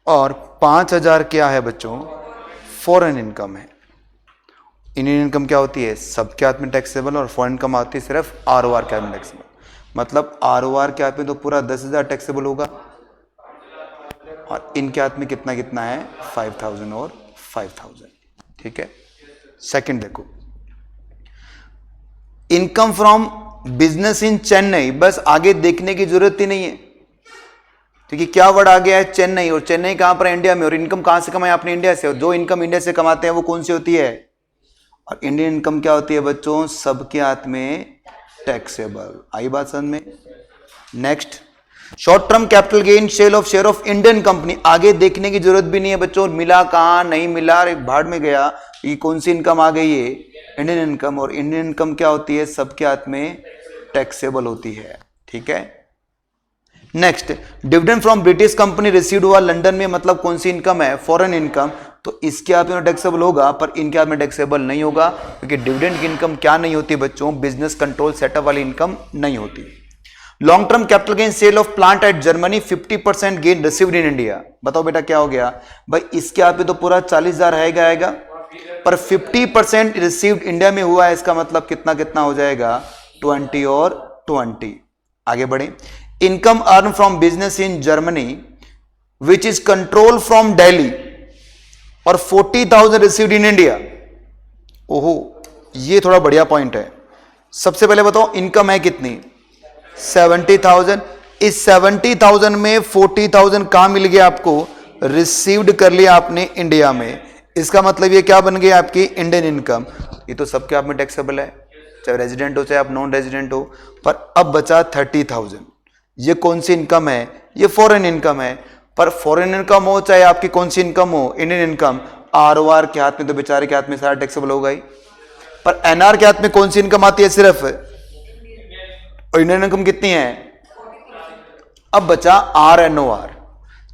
और 5,000 क्या है बच्चों? फॉरेन इनकम है। इंडियन इनकम क्या होती है? सबके हाथ में टैक्सेबल, और फॉरेन इनकम आती है सिर्फ ROR के हाथ में टैक्सेबल। मतलब ROR के हाथ में तो पूरा 10,000 टैक्सेबल होगा, और इनके हाथ में कितना कितना है? 5,000 और 5,000, ठीक है। सेकंड देखो, income from business in Chennai. बस आगे देखने की जरूरत ही नहीं है, क्योंकि क्या वर्ड आ गया है? चेन्नई। और चेन्नई कहां पर है? इंडिया में। और इनकम कहां से कमाए? अपने इंडिया से। और जो इनकम इंडिया से कमाते हैं वो कौन सी होती है? और इंडियन इनकम क्या होती है बच्चों? सबके हाथ में टैक्सेबल। आई बात समझ में? Next, short term capital gain sale of share of Indian company. आगे देखने की जरूरत भी नहीं है बच्चों, मिला कहां, नहीं मिला, एक भाड़ में गया। ये कौन सी इनकम आ गई है? Indian income. और इंडियन इनकम क्या होती है? सबके हाथ में टैक्सेबल होती है, ठीक है। Next, dividend from British company received हुआ लंदन में। मतलब कौन सी इनकम है? Foreign income. तो इसके हाथ में टैक्सेबल होगा, पर इनके हाथ में टैक्सेबल नहीं होगा, क्योंकि डिविडेंड की इनकम क्या नहीं होती बच्चों? बिजनेस कंट्रोल सेटअप वाली इनकम नहीं होती। Long term capital gain sale of plant at Germany 50% gain received in India. बताओ बेटा क्या हो गया भाई? इसके हाथ में तो पूरा 40,000 आएगा, पर 50% रिसीव्ड इंडिया में हुआ है, इसका मतलब कितना कितना हो जाएगा? 20 और 20। आगे बढ़े, income earn from business in Germany which is control from Delhi, और 40,000 रिसीव्ड इन इंडिया। ओहो, ये थोड़ा बढ़िया पॉइंट है। सबसे पहले बताओ इनकम है कितनी, 70,000। इस 70,000 में 40,000 कहां मिल गया आपको, रिसीव्ड कर लिया आपने इंडिया में। इसका मतलब ये क्या बन गई आपकी इंडियन इनकम। ये तो सबके आप में टैक्सेबल है, चाहे रेजिडेंट हो चाहे आप नॉन रेजिडेंट हो। पर अब बचा 30,000। ये कौन सी इनकम है, ये फॉरेन इनकम है। पर फॉरेन इनकम हो चाहे आपकी कौन सी इनकम हो, इंडियन इनकम, आरओआर के हाथ में तो बेचारे के हाथ में सारा टैक्सेबल होगा ही। पर एनआर के हाथ में कौन सी इनकम आती है सिर्फ, और इंडियन इनकम कितनी है। अब बचा आर एन ओ आर।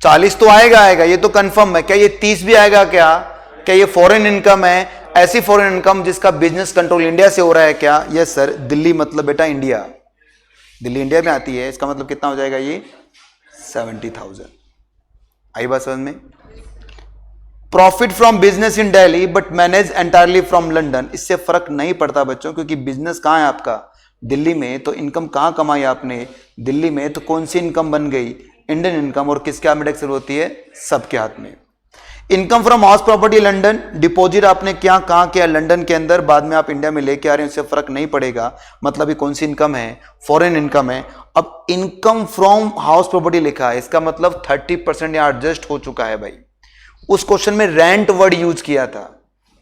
40 तो आएगा, ये तो कंफर्म है। क्या ये 30 भी आएगा क्या ये फॉरेन इनकम है, ऐसी फॉरेन इनकम जिसका बिजनेस कंट्रोल इंडिया से हो रहा है क्या। यस सर, दिल्ली मतलब बेटा इंडिया, दिल्ली इंडिया में आती है। इसका मतलब कितना हो जाएगा ये 70,000। आई बात समझ में। Profit from business in Delhi but manage entirely from London. इससे फर्क नहीं पड़ता बच्चों, क्योंकि बिजनेस कहां है आपका, दिल्ली में। तो इनकम कहां कमाई आपने, दिल्ली में। तो कौन सी इनकम बन गई, इंडियन इनकम। और किसके हाथ में टैक्सेबल होती है, सबके हाथ में। Income from house property London, deposit आपने क्या कहां किया, लंदन के अंदर, बाद में आप इंडिया में लेके आ रहे हैं, उससे फर्क नहीं पड़ेगा। मतलब ये कौन सी इनकम है, फॉरेन इनकम है। अब इनकम फ्रॉम हाउस प्रॉपर्टी लिखा है, इसका मतलब 30% यहां एडजस्ट हो चुका है भाई। उस क्वेश्चन में रेंट वर्ड यूज किया था,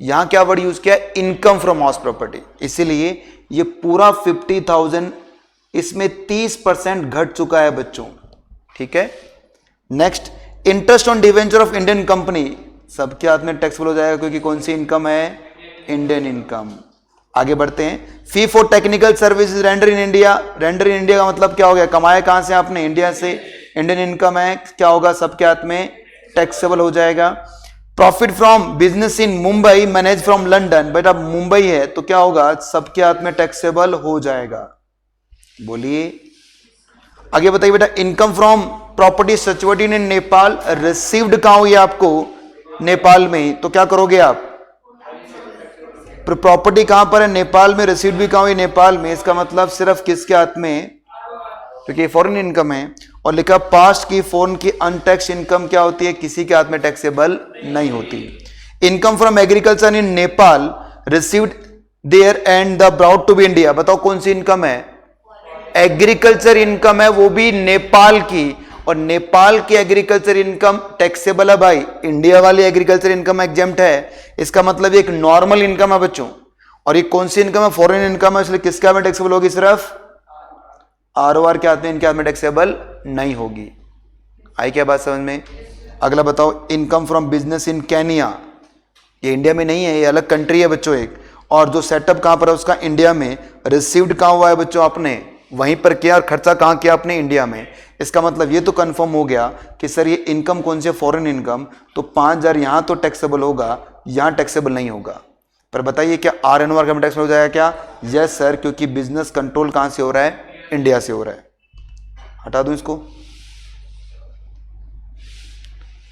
यहां क्या वर्ड यूज किया, इनकम फ्रॉम हाउस प्रॉपर्टी। इसीलिए ये पूरा 50,000, इसमें 30% घट चुका है बच्चों। ठीक है। Next, interest on debenture of Indian company, सबके हाथ में टैक्सेबल हो जाएगा, क्योंकि कौन सी इनकम है, इंडियन इनकम। आगे बढ़ते हैं। Fee for technical services render in India. Render in India का मतलब क्या हो गया, कमाया कहां से आपने, इंडिया से, इंडियन इनकम है, क्या होगा, सबके हाथ में टैक्सेबल हो जाएगा। Profit from business in Mumbai manage from London, बेटा मुंबई है तो क्या होगा, सबके हाथ में टैक्सेबल हो जाएगा। बोलिए आगे बताइए बेटा। Income from property situated in Nepal, received कहां हुई आपको, नेपाल में ही। तो क्या करोगे आप, प्रॉपर्टी कहां पर है, नेपाल में, रिसीव्ड भी कहां हुई, नेपाल में। इसका मतलब सिर्फ किसके हाथ में, क्योंकि फॉरेन इनकम है। और लिखा पास्ट की फॉरेन की अनटैक्स इनकम क्या होती है, किसी के हाथ में टैक्सेबल नहीं होती। Income from agriculture in Nepal received there and the brought to be India. बताओ कौन सी इनकम है, एग्रीकल्चर इनकम है, वो भी नेपाल की। और नेपाल की एग्रीकल्चर इनकम टैक्सेबल है भाई, इंडिया वाली एग्रीकल्चर इनकम एग्जेम्प्ट है। इसका मतलब ये एक नॉर्मल इनकम है बच्चों। और ये कौन सी इनकम है, फॉरेन इनकम है, इसलिए किसके हाथ में टैक्सेबल होगी, सिर्फ आरओआर के हाथ में, इनके हाथ में टैक्सेबल नहीं होगी। आई क्या बात समझ में। अगला बताओ, income from business in Kenya, ये इंडिया में नहीं है, ये अलग कंट्री है बच्चों एक। और जो सेटअप कहां पर है उसका, इंडिया में। रिसीव्ड कहां हुआ है बच्चों, आपने वहीं पर किया, और खर्चा कहां किया आपने, इंडिया में। इसका मतलब ये तो कंफर्म हो गया कि सर ये इनकम कौन सी है, फॉरेन इनकम। तो 5,000 यहां तो टैक्सेबल होगा, यहां टैक्सेबल नहीं होगा। पर बताइए क्या आर एन आर का टैक्स हो जाएगा क्या, यस सर, क्योंकि बिजनेस कंट्रोल कहां से हो रहा है, इंडिया से हो रहा है। हटा दूं इसको।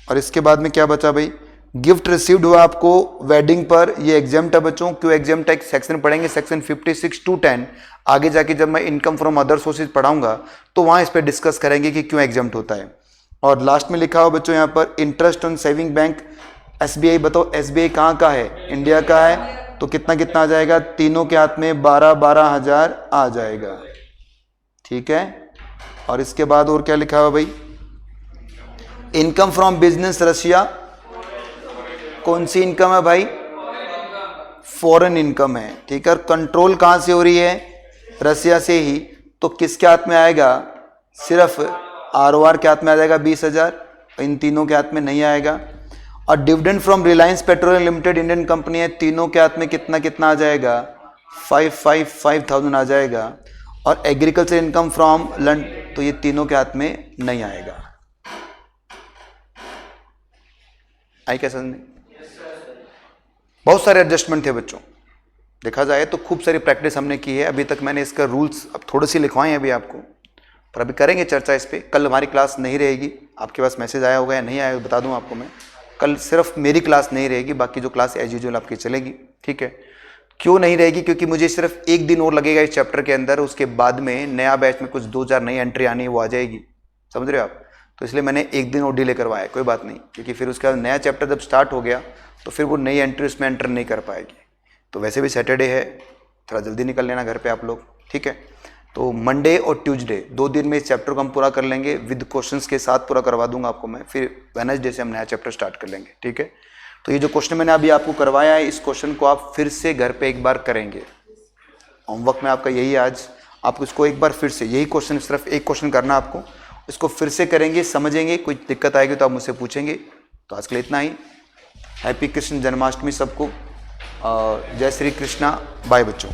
और इसके बाद में क्या बचा भाई, गिफ्ट रिसीव्ड हुआ आपको वेडिंग पर, ये एग्जाम्प्ट है बच्चों। क्यों एग्जाम्प्ट है, सेक्शन पढ़ेंगे, सेक्शन 56 to 10। आगे जाके जब मैं इनकम फ्रॉम अदर सोर्सेज पढ़ाऊंगा तो वहां इस पर डिस्कस करेंगे कि क्यों एग्जाम्प्ट होता है। और लास्ट में लिखा हुआ बच्चों यहाँ पर, interest on saving bank SBI. बताओ एसबीआई कहाँ का है, इंडिया का है। तो कितना कितना आ जाएगा, तीनों के हाथ में 12,000 आ जाएगा। ठीक है। और इसके बाद और क्या लिखा हुआ भाई, इनकम फ्रॉम बिजनेस रशिया, कौन सी इनकम है भाई, फॉरेन इनकम है। ठीक है। कंट्रोल कहां से हो रही है, रशिया से ही। तो किसके हाथ में आएगा, सिर्फ आरओआर के हाथ में आ जाएगा 20,000, इन तीनों के हाथ में नहीं आएगा। और dividend from Reliance petroleum limited, Indian company है, तीनों के हाथ में कितना कितना आ जाएगा, 5,000 आ जाएगा। और एग्रीकल्चर इनकम फ्रॉम लंड, तो ये तीनों के हाथ में नहीं आएगा। आई क्या समझ में। बहुत सारे एडजस्टमेंट थे बच्चों, देखा जाए तो खूब सारी प्रैक्टिस हमने की है। अभी तक मैंने इसका रूल्स अब थोड़े से लिखवाए हैं अभी आपको, पर अभी करेंगे चर्चा इस पर। कल हमारी क्लास नहीं रहेगी, आपके पास मैसेज आया होगा या नहीं आया बता दूं आपको मैं। कल सिर्फ मेरी क्लास नहीं रहेगी, बाकी जो क्लास एज यूजुअल आपकी चलेगी। ठीक है। क्यों नहीं रहेगी, क्योंकि मुझे सिर्फ एक दिन और लगेगा इस चैप्टर के अंदर, उसके बाद में नया बैच में कुछ 2-4 नई एंट्री आनी है, वो आ जाएगी, समझ रहे हो आप। तो इसलिए मैंने एक दिन और डिले करवाया, कोई बात नहीं, क्योंकि फिर उसके बाद नया चैप्टर जब स्टार्ट हो गया तो फिर वो नई एंट्री उसमें एंटर नहीं कर पाएगी। तो वैसे भी सैटरडे है, थोड़ा जल्दी निकल लेना घर पे आप लोग, ठीक है। तो मंडे और ट्यूसडे 2 दिन में इस चैप्टर को हम पूरा कर लेंगे, विद क्वेश्चंस के साथ पूरा करवा दूंगा आपको मैं, फिर वेडनेसडे से हम नया चैप्टर स्टार्ट कर लेंगे, ठीक है। तो ये जो क्वेश्चन मैंने अभी आपको करवाया है, इस क्वेश्चन को आप फिर से घर पे एक बार करेंगे। होमवर्क में आपका यही है आज, आप इसको एक बार फिर से, यही क्वेश्चन, सिर्फ एक क्वेश्चन करना आपको, इसको फिर से करेंगे, समझेंगे, कोई दिक्कत आएगी तो आप मुझसे पूछेंगे। तो आज के लिए इतना ही। हैप्पी कृष्ण जन्माष्टमी सबको, जय श्री कृष्णा, बाय बच्चों।